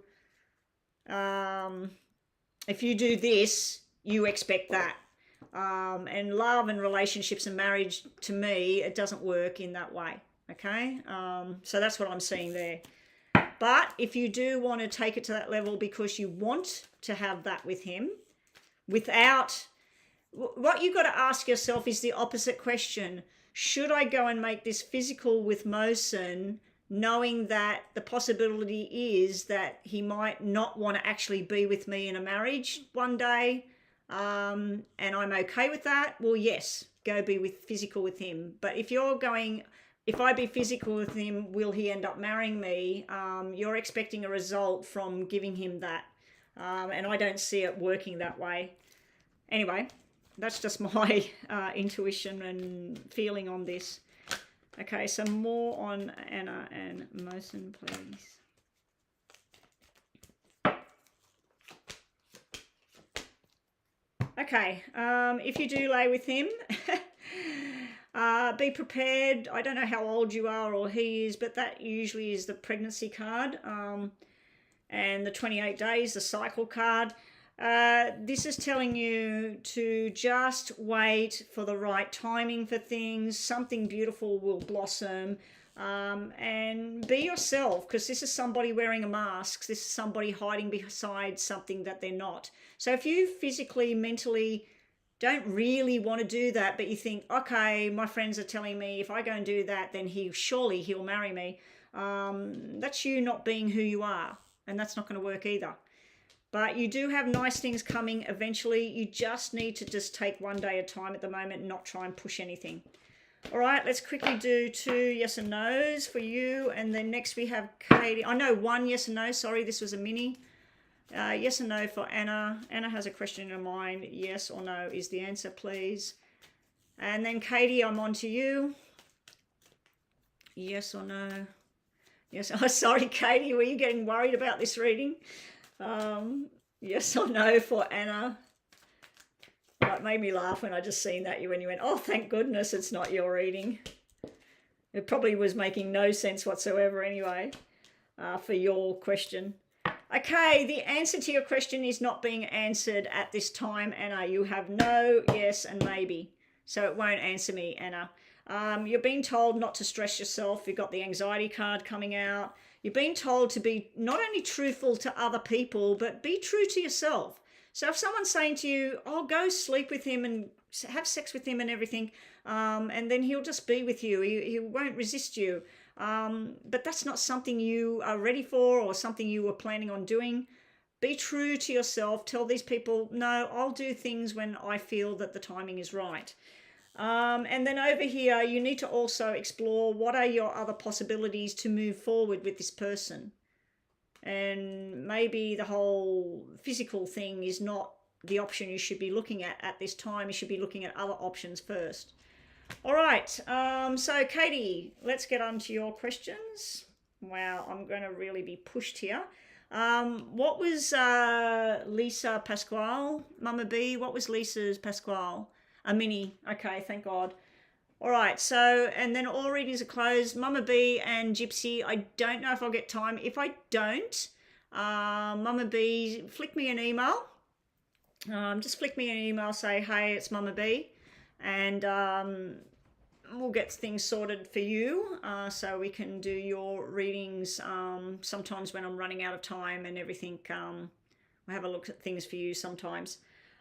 if you do this, you expect that. And love and relationships and marriage, to me, it doesn't work in that way. Okay. So that's what I'm seeing there. But if you do want to take it to that level because you want to have that with him, without, what you've got to ask yourself is the opposite question. Should I go and make this physical with Mosen, knowing that the possibility is that he might not want to actually be with me in a marriage one day, and I'm okay with that? Well, yes, go be physical with him. But if you're going, if I be physical with him, will he end up marrying me? You're expecting a result from giving him that, and I don't see it working that way. Anyway, that's just my intuition and feeling on this. Okay, some more on Anna and Mosen, please. Okay, if you do lay with him, be prepared. I don't know how old you are or he is, but that usually is the pregnancy card, and the 28 days, the cycle card. This is telling you to just wait for the right timing for things. Something beautiful will blossom, and be yourself, because this is somebody wearing a mask. This is somebody hiding beside something that they're not. So if you physically, mentally don't really want to do that, but you think, okay, my friends are telling me if I go and do that, then he'll marry me. That's you not being who you are, and that's not going to work either. But you do have nice things coming eventually. You just need to just take one day at a time at the moment and not try and push anything. All right, let's quickly do 2 yes and no's for you. And then next we have Katie. I know 1 yes and no. Sorry, this was a mini. Yes and no for Anna. Anna has a question in her mind. Yes or no is the answer, please. And then Katie, I'm on to you. Yes or no? Yes. Oh, sorry, Katie. Were you getting worried about this reading? Yes or no for Anna. Well, it made me laugh when I just seen that when you went, oh, thank goodness it's not your reading. It probably was making no sense whatsoever anyway, for your question. Okay, the answer to your question is not being answered at this time, Anna. You have no, yes, and maybe. So it won't answer me, Anna. You're being told not to stress yourself. You've got the anxiety card coming out. You're being told to be not only truthful to other people, but be true to yourself. So if someone's saying to you, oh, go sleep with him and have sex with him and everything, and then he'll just be with you, he won't resist you. But that's not something you are ready for or something you were planning on doing. Be true to yourself. Tell these people, no, I'll do things when I feel that the timing is right. And then over here, you need to also explore what are your other possibilities to move forward with this person. And maybe the whole physical thing is not the option you should be looking at this time. You should be looking at other options first. All right. So Katie, let's get on to your questions. Wow, I'm going to really be pushed here. What was Lisa Pasquale, Mama B? What was Lisa's Pasquale? A mini. Okay, thank God. All right, so, and then all readings are closed. Mama B and Gypsy, I don't know if I'll get time. If I don't, Mama B, flick me an email. Just flick me an email, say, hey, it's Mama B. And we'll get things sorted for you, so we can do your readings sometimes when I'm running out of time and everything. We'll have a look at things for you sometimes.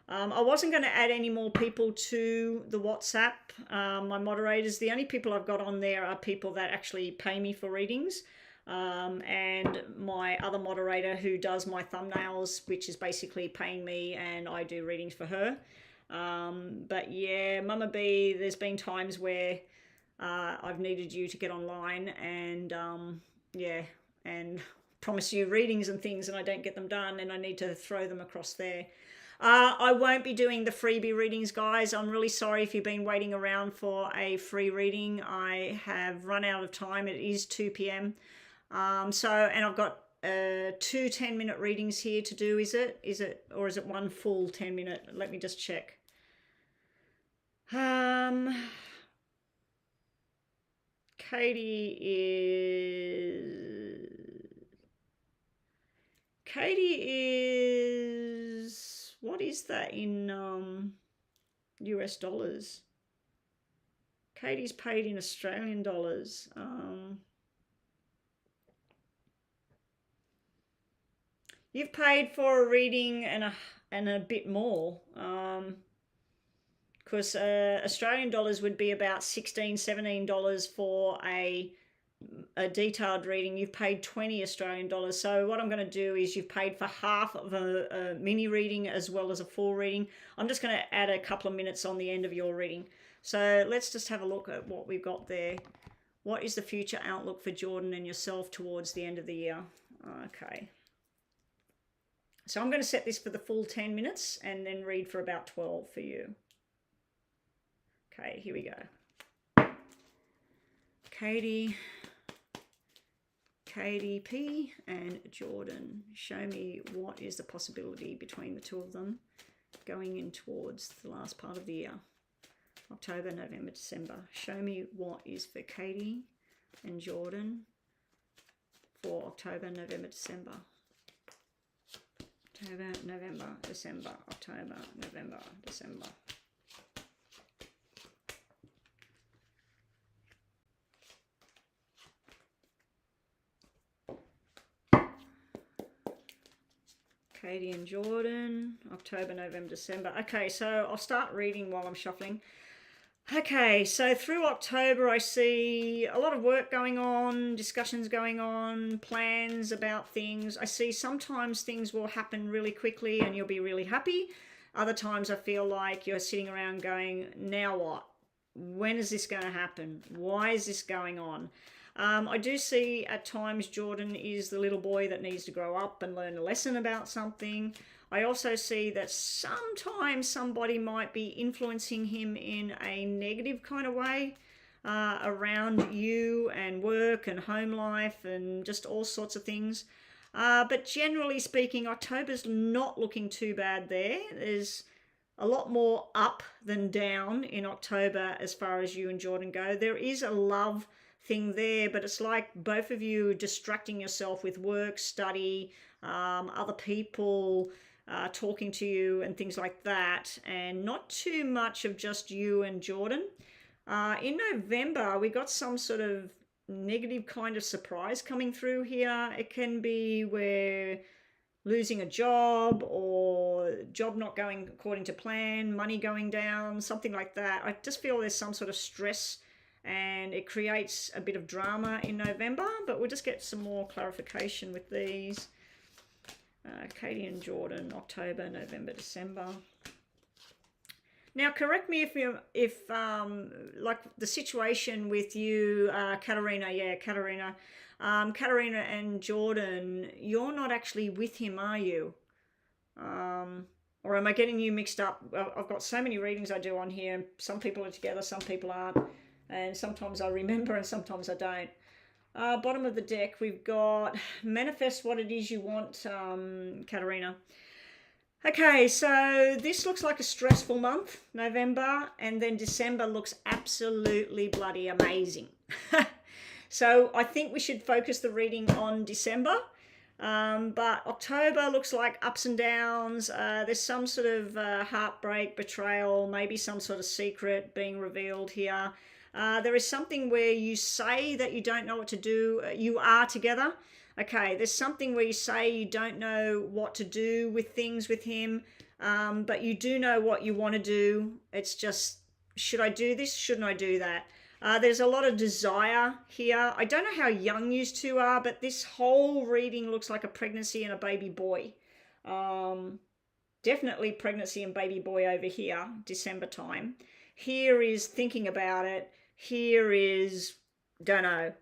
I wasn't going to add any more people to the WhatsApp, my moderators. The only people I've got on there are people that actually pay me for readings. and my other moderator who does my thumbnails, which is basically paying me and I do readings for her. But yeah, Mama B, there's been times where I've needed you to get online and yeah, and promise you readings and things, and I don't get them done, and I need to throw them across there. I won't be doing the freebie readings, guys. I'm really sorry if you've been waiting around for a free reading. I have run out of time. It is 2 p.m. And I've got 2 10-minute readings here to do. Is it, or is it one full 10-minute? Let me just check. Katie is, what is that in US dollars? Katie's paid in Australian dollars. You've paid for a reading and a bit more. Because Australian dollars would be about $16, $17 for a detailed reading. You've paid 20 Australian dollars. So what I'm going to do is you've paid for half of a mini reading as well as a full reading. I'm just going to add a couple of minutes on the end of your reading. So let's just have a look at what we've got there. What is the future outlook for Jordan and yourself towards the end of the year? Okay. So I'm going to set this for the full 10 minutes and then read for about 12 for you. Okay, here we go. Katie P and Jordan. Show me what is the possibility between the two of them going in towards the last part of the year. October, November, December. Show me what is for Katie and Jordan for October, November, December. October, November, December. October, November, December. Katie and Jordan, October, November, December. Okay, so I'll start reading while I'm shuffling. Okay, so through October, I see a lot of work going on, discussions going on, plans about things. I see sometimes things will happen really quickly and you'll be really happy. Other times I feel like you're sitting around going, now what? When is this going to happen? Why is this going on? I do see at times Jordan is the little boy that needs to grow up and learn a lesson about something. I also see that sometimes somebody might be influencing him in a negative kind of way around you and work and home life and just all sorts of things. But generally speaking, October's not looking too bad there. There's a lot more up than down in October as far as you and Jordan go. There is a love thing there, but it's like both of you distracting yourself with work, study, other people talking to you and things like that, and not too much of just you and Jordan. In November, we got some sort of negative kind of surprise coming through here. It can be where losing a job or job not going according to plan, money going down, something like that. I just feel there's some sort of stress and it creates a bit of drama in November, but we'll just get some more clarification with these. Katie and Jordan, October, November, December. Now, correct me if like the situation with you, Katerina, Katerina and Jordan, you're not actually with him, are you? Or am I getting you mixed up? I've got so many readings I do on here. Some people are together, some people aren't. And sometimes I remember and sometimes I don't. Bottom of the deck, we've got manifest what it is you want, Katerina. Okay, so this looks like a stressful month, November, and then December looks absolutely bloody amazing. So I think we should focus the reading on December. But October looks like ups and downs. There's some sort of heartbreak, betrayal, maybe some sort of secret being revealed here. There is something where you say that you don't know what to do. You are together. Okay, there's something where you say you don't know what to do with things with him, but you do know what you want to do. It's just, should I do this? Shouldn't I do that? There's a lot of desire here. I don't know how young you two are, but this whole reading looks like a pregnancy and a baby boy. Definitely pregnancy and baby boy over here, December time. Here is thinking about it. Here is, don't know.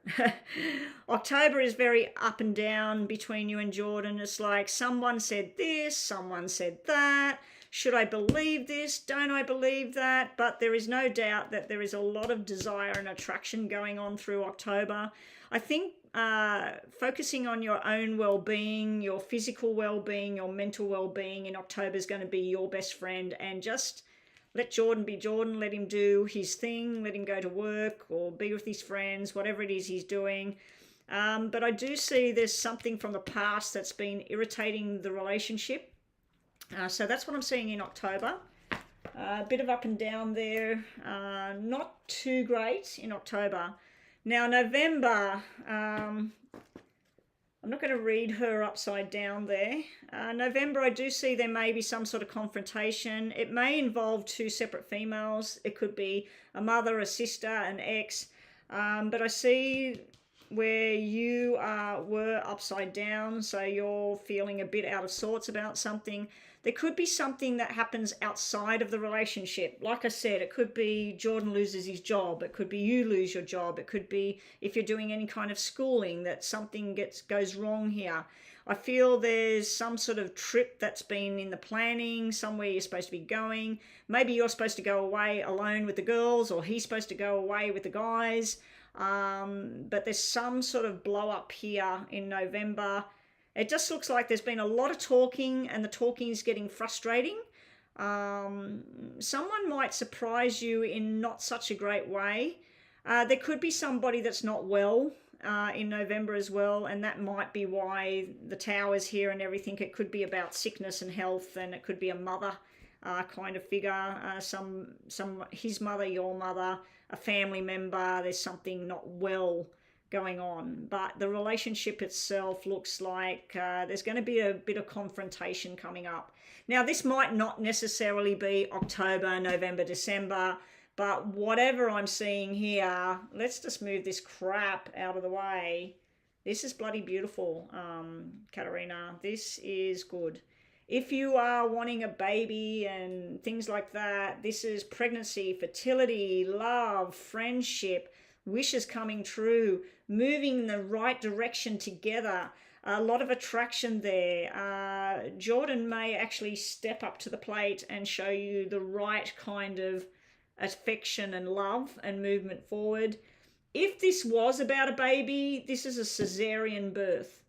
October is very up and down between you and Jordan. It's like someone said this, someone said that. Should I believe this? Don't I believe that? But there is no doubt that there is a lot of desire and attraction going on through October. I think focusing on your own well-being, your physical well-being, your mental well-being in October is going to be your best friend, and just let Jordan be Jordan, let him do his thing, let him go to work or be with his friends, whatever it is he's doing. But I do see there's something from the past that's been irritating the relationship. So that's what I'm seeing in October. A bit of up and down there, not too great in October. Now November, I'm not going to read her upside down there. November, I do see there may be some sort of confrontation. It may involve two separate females. It could be a mother, a sister, an ex. But I see where you were upside down, so you're feeling a bit out of sorts about something. There could be something that happens outside of the relationship. Like I said, it could be Jordan loses his job. It could be you lose your job. It could be if you're doing any kind of schooling that something goes wrong here. I feel there's some sort of trip that's been in the planning, somewhere you're supposed to be going. Maybe you're supposed to go away alone with the girls, or he's supposed to go away with the guys. But there's some sort of blow up here in November. It just looks like there's been a lot of talking, and the talking is getting frustrating. Someone might surprise you in not such a great way. There could be somebody that's not well in November as well, and that might be why the tower's here and everything. It could be about sickness and health, and it could be a mother kind of figure, his mother, your mother, a family member. There's something not well going on, but the relationship itself looks like there's going to be a bit of confrontation coming up. Now, this might not necessarily be October, November, December, but whatever I'm seeing here, let's just move this crap out of the way. This is bloody beautiful, Katarina. This is good. If you are wanting a baby and things like that, this is pregnancy, fertility, love, friendship, wishes coming true, moving in the right direction together. A lot of attraction there. Jordan may actually step up to the plate and show you the right kind of affection and love and movement forward. If this was about a baby, this is a cesarean birth.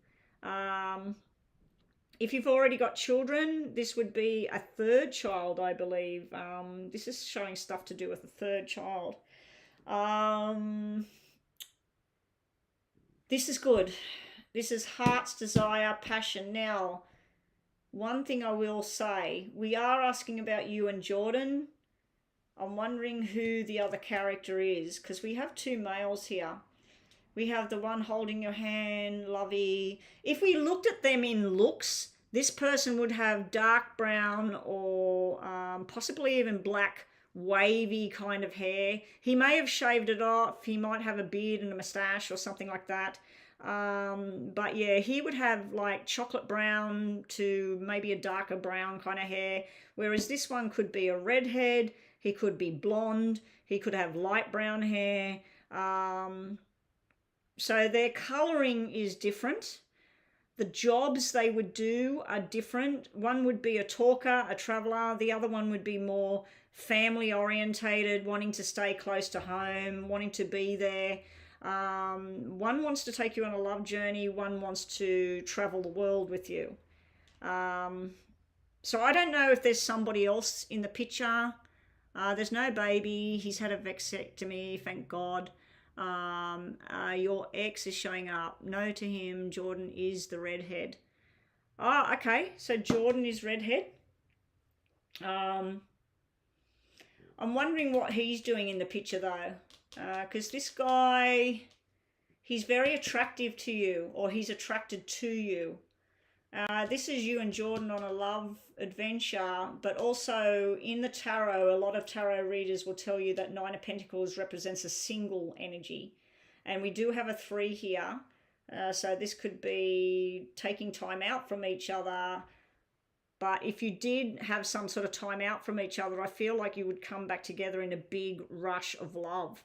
If you've already got children, this would be a third child, I believe. This is showing stuff to do with a third child. This is good. This is heart's desire, passion. Now, one thing I will say, we are asking about you and Jordan. I'm wondering who the other character is, because we have two males here. We have the one holding your hand, lovey. If we looked at them in looks, this person would have dark brown or possibly even black, wavy kind of hair. He may have shaved it off. He might have a beard and a moustache or something like that. But yeah, he would have like chocolate brown to maybe a darker brown kind of hair, whereas this one could be a redhead. He could be blonde. He could have light brown hair. So their colouring is different. The jobs they would do are different. One would be a talker, a traveller. The other one would be more family orientated, wanting to stay close to home, wanting to be there. One wants to take you on a love journey. One wants to travel the world with you. So I don't know if there's somebody else in the picture. There's no baby. He's had a vasectomy, thank God. Your ex is showing up. No to him. Jordan is the redhead. Oh, okay. So Jordan is redhead. I'm wondering what he's doing in the picture though. Because this guy, he's very attractive to you, or he's attracted to you. This is you and Jordan on a love adventure, but also in the tarot, a lot of tarot readers will tell you that Nine of Pentacles represents a single energy. And we do have a 3 here. So this could be taking time out from each other. But if you did have some sort of time out from each other, I feel like you would come back together in a big rush of love.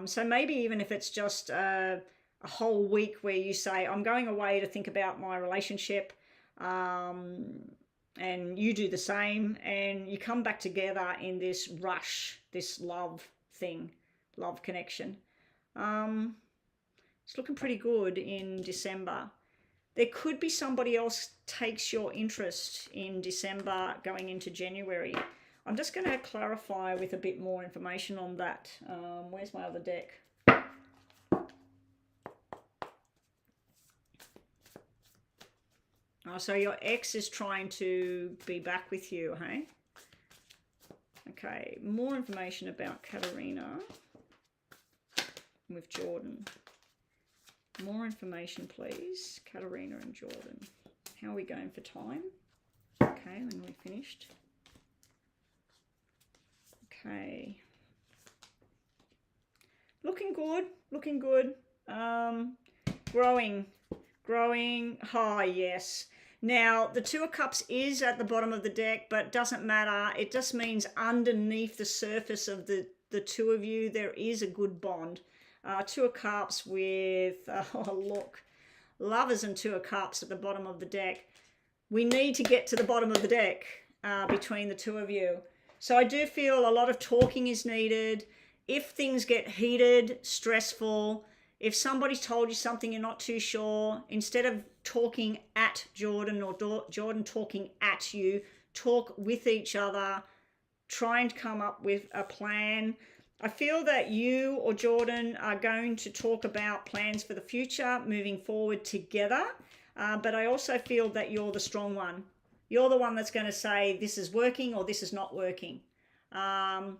So maybe even if it's just a whole week where you say, I'm going away to think about my relationship, and you do the same, and you come back together in this rush, this love thing, love connection. It's looking pretty good in December. There could be somebody else takes your interest in December going into January. I'm just going to clarify with a bit more information on that. Where's my other deck? Oh, so your ex is trying to be back with you, hey? Okay, more information about Katerina with Jordan. More information, please. Katerina and Jordan. How are we going for time? Okay, then we finished. Okay. Looking good, looking good. Growing. Ah, yes. Now, the Two of Cups is at the bottom of the deck, but doesn't matter. It just means underneath the surface of the two of you, there is a good bond. Two of Cups with, oh, look, Lovers and Two of Cups at the bottom of the deck. We need to get to the bottom of the deck between the two of you. So I do feel a lot of talking is needed. If things get heated, stressful, if somebody's told you something you're not too sure, instead of talking at Jordan or Jordan talking at you, talk with each other, try and come up with a plan. I feel that you or Jordan are going to talk about plans for the future, moving forward together. But I also feel that you're the strong one. You're the one that's going to say this is working or this is not working. And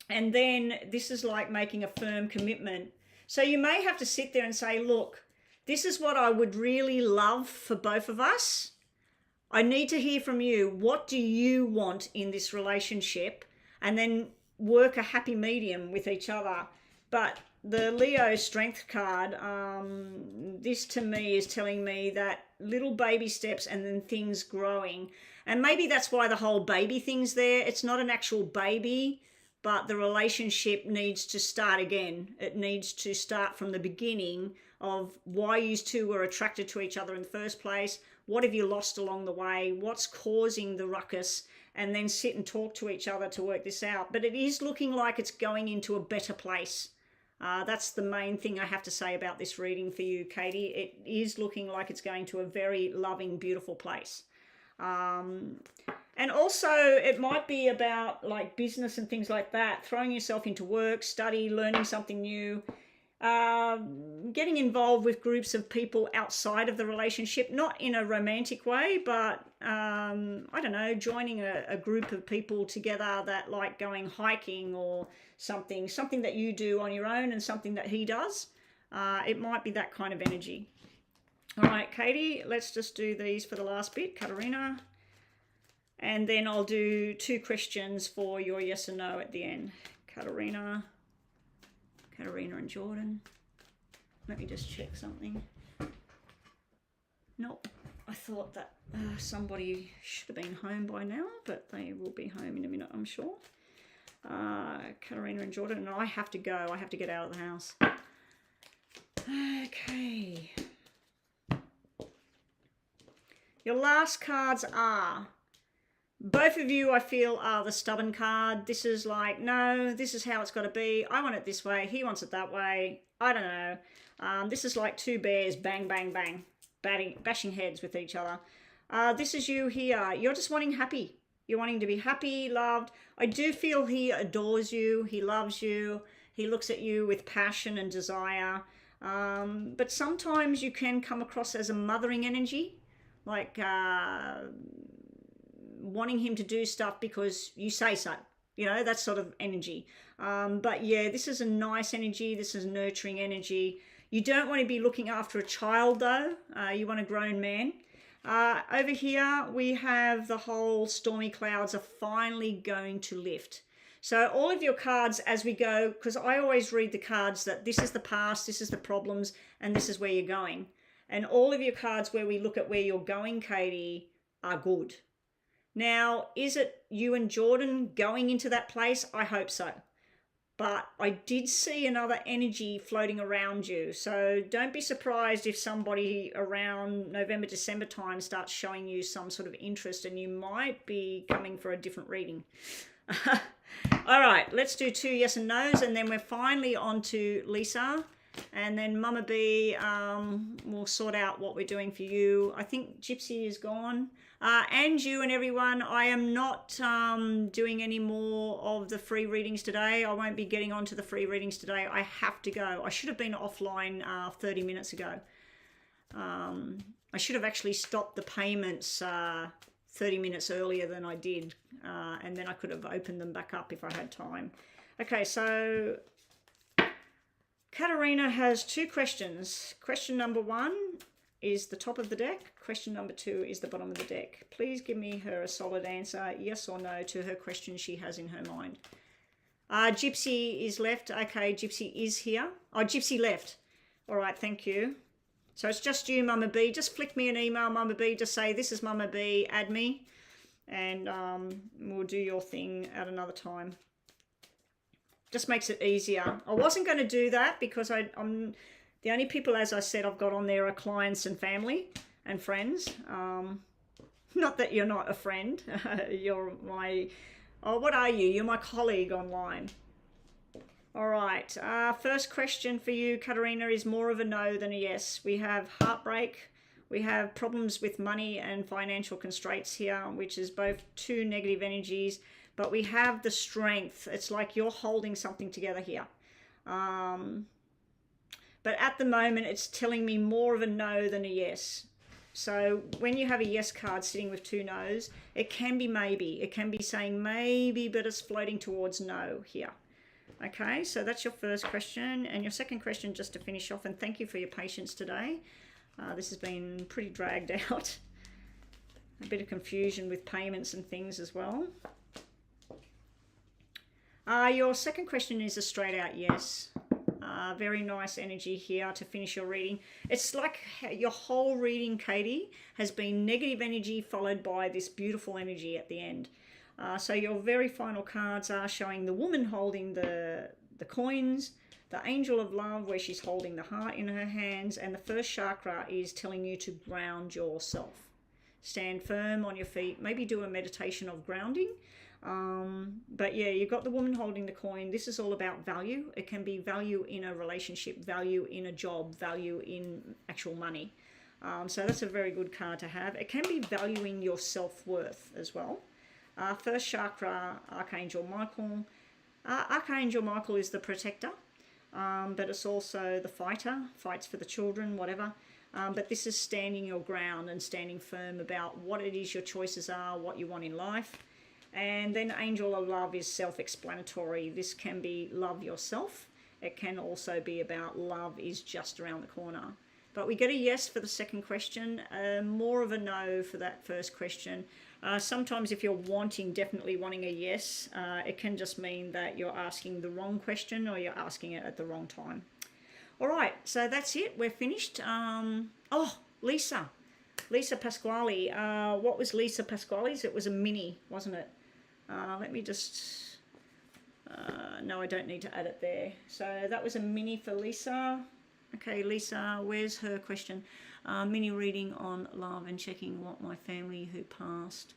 then this is like making a firm commitment. So you may have to sit there and say, look, this is what I would really love for both of us. I need to hear from you. What do you want in this relationship? And then work a happy medium with each other. But the Leo Strength card, this to me is telling me that little baby steps and then things growing. And maybe that's why the whole baby thing's there. It's not an actual baby, but the relationship needs to start again. It needs to start from the beginning of why you two were attracted to each other in the first place. What have you lost along the way? What's causing the ruckus? And then sit and talk to each other to work this out. But it is looking like it's going into a better place. That's the main thing I have to say about this reading for you, Katie. It is looking like it's going to a very loving, beautiful place. And also it might be about like business and things like that, throwing yourself into work, study, learning something new, getting involved with groups of people outside of the relationship, not in a romantic way, but I don't know, joining a group of people together that like going hiking or something that you do on your own and something that he does. It might be that kind of energy. All right, Katie, let's just do these for the last bit, Katerina. And then I'll do 2 questions for your yes and no at the end. Katerina and Jordan. Let me just check something. Nope. I thought that somebody should have been home by now, but they will be home in a minute, I'm sure. Katerina and Jordan, and I have to go. I have to get out of the house. Okay. Your last cards are, both of you I feel are the stubborn card. This is like, no, this is how it's got to be. I want it this way. He wants it that way. I don't know. This is like 2 bears, bang, bang, bang, bashing heads with each other. This is you here. You're just wanting happy. You're wanting to be happy, loved. I do feel he adores you. He loves you. He looks at you with passion and desire. But sometimes you can come across as a mothering energy, like wanting him to do stuff because you say so. You know, that sort of energy. But yeah, this is a nice energy. This is nurturing energy. You don't want to be looking after a child though. You want a grown man. Over here, we have the whole stormy clouds are finally going to lift. So all of your cards as we go, because I always read the cards that this is the past, this is the problems, and this is where you're going. And all of your cards where we look at where you're going, Katie, are good. Now, is it you and Jordan going into that place? I hope so. But I did see another energy floating around you. So don't be surprised if somebody around November, December time starts showing you some sort of interest and you might be coming for a different reading. All right, let's do 2 yes and no's, and then we're finally on to Lisa. And then Mama B will sort out what we're doing for you. I think Gypsy is gone. And you and everyone, I am not doing any more of the free readings today. I won't be getting onto the free readings today. I have to go. I should have been offline 30 minutes ago. I should have actually stopped the payments 30 minutes earlier than I did. And then I could have opened them back up if I had time. Okay, so Katarina has 2 questions. Question number 1 is the top of the deck. Question number 2 is the bottom of the deck. Please give me her a solid answer, yes or no, to her question she has in her mind. Gypsy is left. Okay, Gypsy is here. Oh, Gypsy left. All right, thank you. So it's just you, Mama B. Just flick me an email, Mama B. Just say, this is Mama B, add me. And we'll do your thing at another time. Just makes it easier. I wasn't going to do that because I'm the only people, as I said, I've got on there are clients and family and friends. Not that you're not a friend. You're my, oh, what are you? You're my colleague online. All right. First question for you, Katarina, is more of a no than a yes. We have heartbreak. We have problems with money and financial constraints here, which is both 2 negative energies. But we have the strength. It's like you're holding something together here. But at the moment, it's telling me more of a no than a yes. So when you have a yes card sitting with 2 no's, it can be maybe. It can be saying maybe, but it's floating towards no here. Okay, so that's your first question. And your second question, just to finish off, and thank you for your patience today. This has been pretty dragged out. A bit of confusion with payments and things as well. Your second question is a straight out yes. Very nice energy here to finish your reading. It's like your whole reading, Katie, has been negative energy followed by this beautiful energy at the end. So your very final cards are showing the woman holding the coins, the angel of love where she's holding the heart in her hands, and the first chakra is telling you to ground yourself. Stand firm on your feet, maybe do a meditation of grounding. But yeah, you've got the woman holding the coin. This is all about value. It can be value in a relationship, value in a job, value in actual money. So that's a very good card to have. It can be valuing your self-worth as well. First chakra, Archangel Michael. Archangel Michael is the protector, but it's also the fighter, fights for the children, whatever. But this is standing your ground and standing firm about what it is your choices are, what you want in life. And then Angel of Love is self-explanatory. This can be love yourself. It can also be about love is just around the corner. But we get a yes for the second question, more of a no for that first question. Sometimes if you're definitely wanting a yes, it can just mean that you're asking the wrong question or you're asking it at the wrong time. All right, so that's it. We're finished. Oh, Lisa Pasquale. What was Lisa Pasquale's? It was a mini, wasn't it? Let me just... no, I don't need to add it there. So that was a mini for Lisa. Okay, Lisa, where's her question? Mini reading on love and checking what my family who passed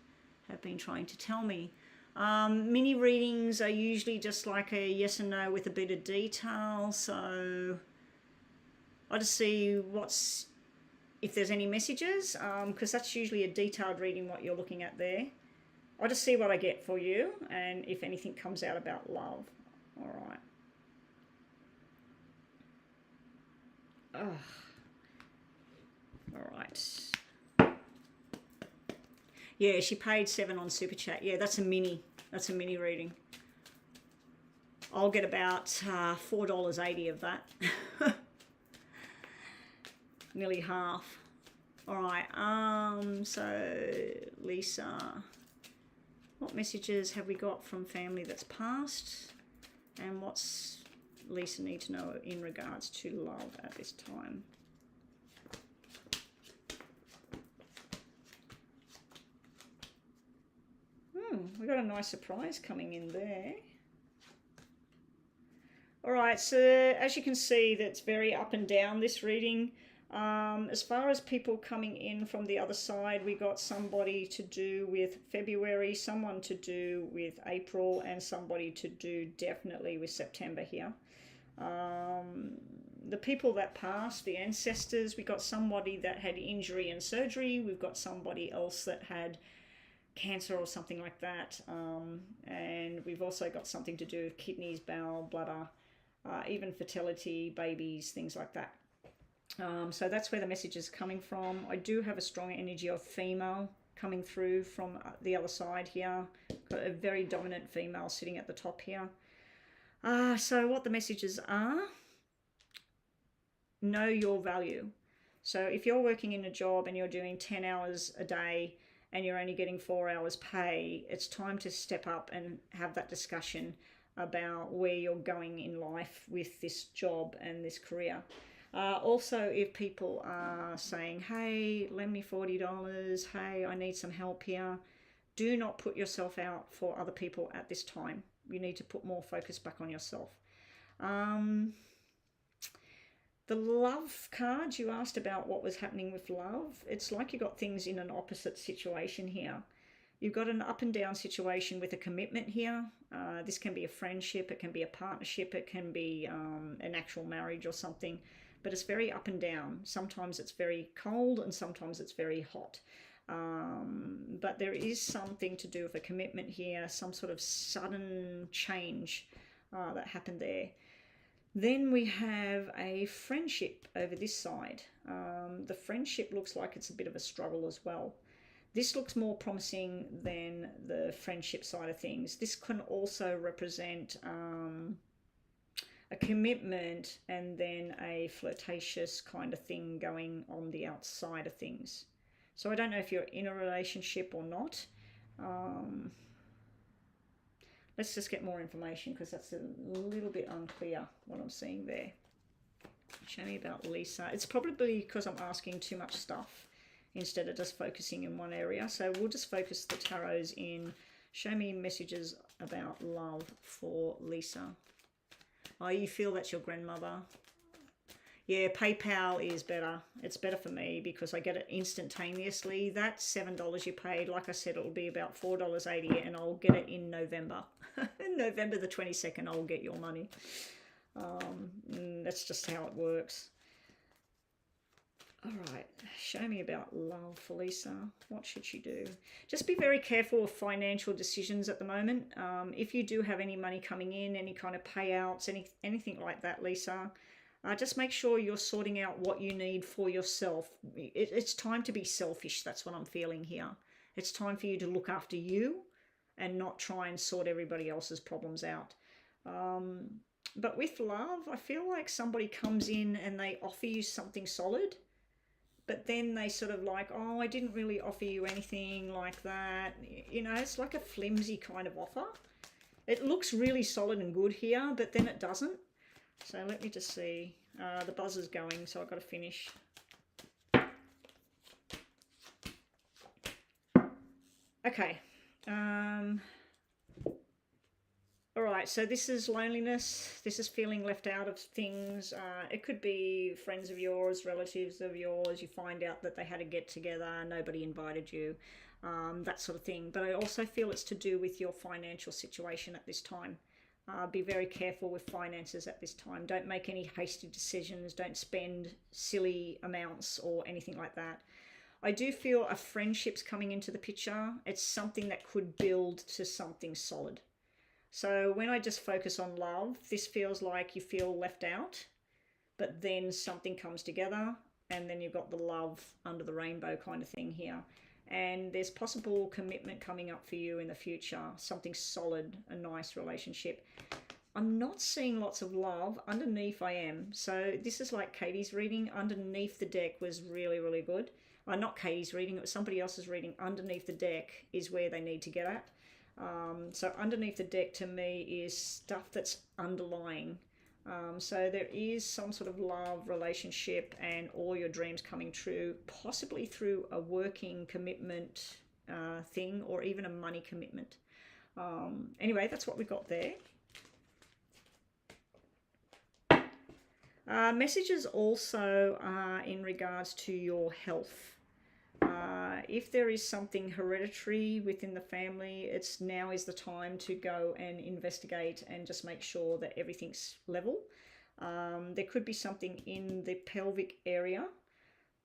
have been trying to tell me. Mini readings are usually just like a yes and no with a bit of detail. So I'll just see if there's any messages, because that's usually a detailed reading what you're looking at there. I'll just see what I get for you and if anything comes out about love. All right. All right. Yeah, she paid 7 on Super Chat. Yeah, that's a mini. That's a mini reading. I'll get about $4.80 of that. Nearly half. All right, so Lisa, what messages have we got from family that's passed? And what's Lisa need to know in regards to love at this time? We got a nice surprise coming in there. All right, so as you can see, that's very up and down, this reading. As far as people coming in from the other side, we got somebody to do with February, someone to do with April, and somebody to do definitely with September here. The people that passed, the ancestors, we got somebody that had injury and surgery. We've got somebody else that had cancer or something like that. And we've also got something to do with kidneys, bowel, bladder, even fertility, babies, things like that. So that's where the message is coming from. I do have a strong energy of female coming through from the other side here. Got a very dominant female sitting at the top here. So what the messages are, know your value. So if you're working in a job and you're doing 10 hours a day and you're only getting 4 hours pay, it's time to step up and have that discussion about where you're going in life with this job and this career. Also, if people are saying, hey, lend me $40, hey, I need some help here, do not put yourself out for other people at this time. You need to put more focus back on yourself. The love card, you asked about what was happening with love. It's like you got things in an opposite situation here. You've got an up and down situation with a commitment here. This can be a friendship, it can be a partnership, it can be an actual marriage or something. But it's very up and down. Sometimes it's very cold and sometimes it's very hot. But there is something to do with a commitment here, some sort of sudden change that happened there. Then we have a friendship over this side. The friendship looks like it's a bit of a struggle as well. This looks more promising than the friendship side of things. This can also represent a commitment and then a flirtatious kind of thing going on the outside of things. So I don't know if you're in a relationship or not. Let's just get more information because that's a little bit unclear what I'm seeing there. Show me about Lisa. It's probably because I'm asking too much stuff instead of just focusing in one area. So we'll just focus the tarots in. Show me messages about love for Lisa. Oh, you feel that's your grandmother. Yeah, PayPal is better. It's better for me because I get it instantaneously. That $7 you paid, like I said, it'll be about $4.80 and I'll get it in November. November the 22nd, I'll get your money. That's just how it works. All right, show me about love for Lisa. What should she do? Just be very careful of financial decisions at the moment. If you do have any money coming in, any kind of payouts, anything like that, Lisa, just make sure you're sorting out what you need for yourself. It's time to be selfish. That's what I'm feeling here. It's time for you to look after you and not try and sort everybody else's problems out. But with love, I feel like somebody comes in and they offer you something solid, but then they sort of like, oh, I didn't really offer you anything like that. You know, it's like a flimsy kind of offer. It looks really solid and good here, but then it doesn't. So let me just see. The buzzer's going, so I've got to finish. Okay. All right, so this is loneliness. This is feeling left out of things. It could be friends of yours, relatives of yours. You find out that they had a get together, nobody invited you, that sort of thing. But I also feel it's to do with your financial situation at this time. Be very careful with finances at this time. Don't make any hasty decisions. Don't spend silly amounts or anything like that. I do feel a friendship's coming into the picture. It's something that could build to something solid. So when I just focus on love, this feels like you feel left out, but then something comes together and then you've got the love under the rainbow kind of thing here. And there's possible commitment coming up for you in the future, something solid, a nice relationship. I'm not seeing lots of love. Underneath I am. So this is like Katie's reading. Underneath the deck was really, really good. not Katie's reading, it was somebody else's reading. Underneath the deck is where they need to get at. So underneath the deck to me is stuff that's underlying. So there is some sort of love, relationship, and all your dreams coming true, possibly through a working commitment thing, or even a money commitment. Anyway, that's what we got there. Messages also in regards to your health. If there is something hereditary within the family, now is the time to go and investigate and just make sure that everything's level. There could be something in the pelvic area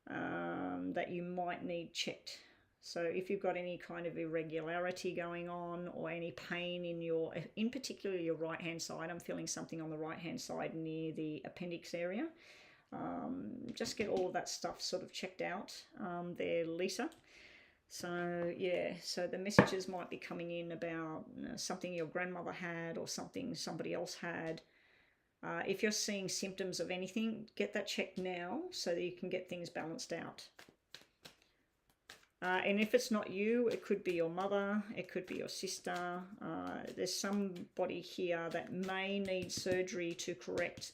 that you might need checked. So if you've got any kind of irregularity going on, or any pain in particular your right hand side, I'm feeling something on the right hand side near the appendix area. Just get all of that stuff sort of checked out there, Lisa. So yeah, so the messages might be coming in about something your grandmother had, or something somebody else had. If you're seeing symptoms of anything, get that checked now so that you can get things balanced out. And if it's not you, it could be your mother, it could be your sister. There's somebody here that may need surgery to correct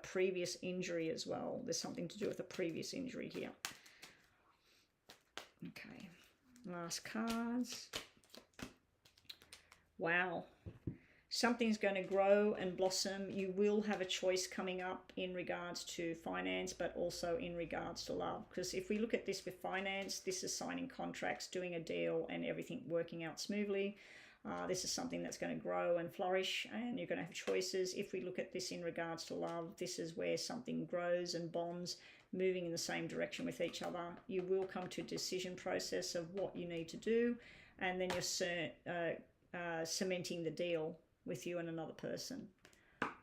previous injury as well. There's something to do with a previous injury here. Okay, last cards. Wow. Something's going to grow and blossom. You will have a choice coming up in regards to finance, but also in regards to love. Because if we look at this with finance, this is signing contracts, doing a deal, and everything working out smoothly. This is something that's going to grow and flourish, and you're going to have choices. If we look at this in regards to love, this is where something grows and bonds, moving in the same direction with each other. You will come to a decision process of what you need to do, and then you're cementing the deal with you and another person.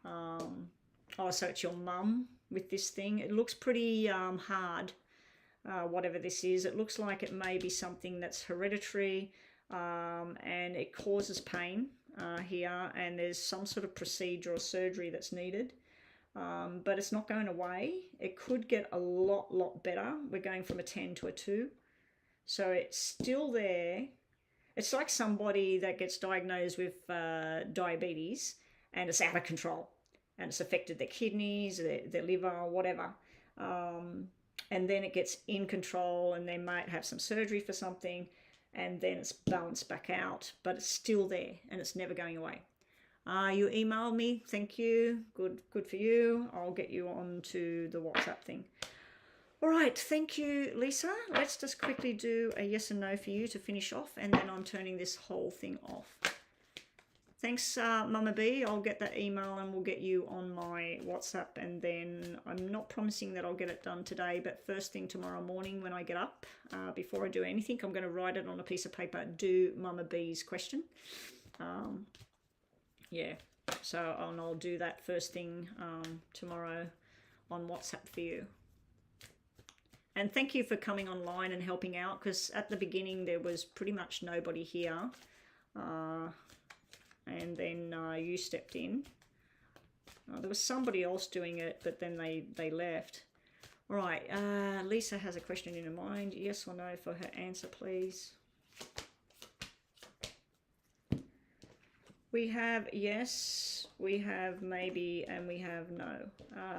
Oh, so it's your mum with this thing. It looks pretty hard, whatever this is. It looks like it may be something that's hereditary, and it causes pain here, and there's some sort of procedure or surgery that's needed, but it's not going away. It could get a lot better. We're going from a 10 to a 2, so it's still there. It's like somebody that gets diagnosed with diabetes, and it's out of control, and it's affected their kidneys, their liver, whatever. And then it gets in control, and they might have some surgery for something, and then it's balanced back out, but it's still there, and it's never going away. You emailed me, thank you, good for you. I'll get you onto the WhatsApp thing. All right, thank you, Lisa. Let's just quickly do a yes and no for you to finish off, and then I'm turning this whole thing off. Thanks, Mama B. I'll get that email and we'll get you on my WhatsApp, and then I'm not promising that I'll get it done today, but first thing tomorrow morning when I get up, before I do anything, I'm going to write it on a piece of paper, do Mama B's question. Yeah, so I'll do that first thing tomorrow on WhatsApp for you. And thank you for coming online and helping out, because at the beginning there was pretty much nobody here. And then you stepped in. There was somebody else doing it, but then they left. All right, Lisa has a question in her mind. Yes or no for her answer, please. We have yes, we have maybe, and we have no.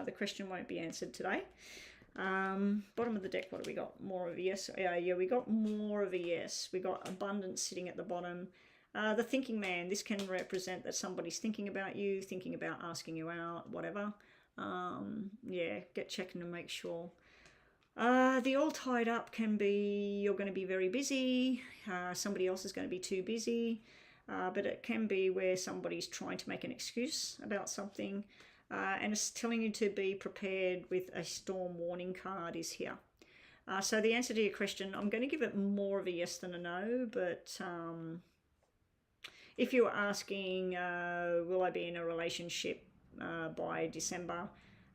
The question won't be answered today. Bottom of the deck, what do we got? More of a yes. Yeah, we got more of a yes. We got abundance sitting at the bottom. The thinking man, this can represent that somebody's thinking about you, thinking about asking you out, whatever. Yeah, get checking to make sure. The all tied up can be you're going to be very busy, somebody else is going to be too busy, but it can be where somebody's trying to make an excuse about something. And it's telling you to be prepared with a storm warning card is here. So the answer to your question, I'm going to give it more of a yes than a no, but if you were asking, will I be in a relationship by December,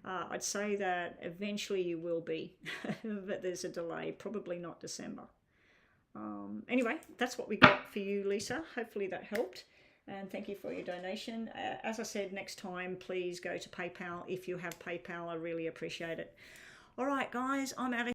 I'd say that eventually you will be, but there's a delay, probably not December. Anyway, that's what we got for you, Lisa. Hopefully that helped. And thank you for your donation. As I said, next time, please go to PayPal. If you have PayPal, I really appreciate it. All right, guys, I'm out of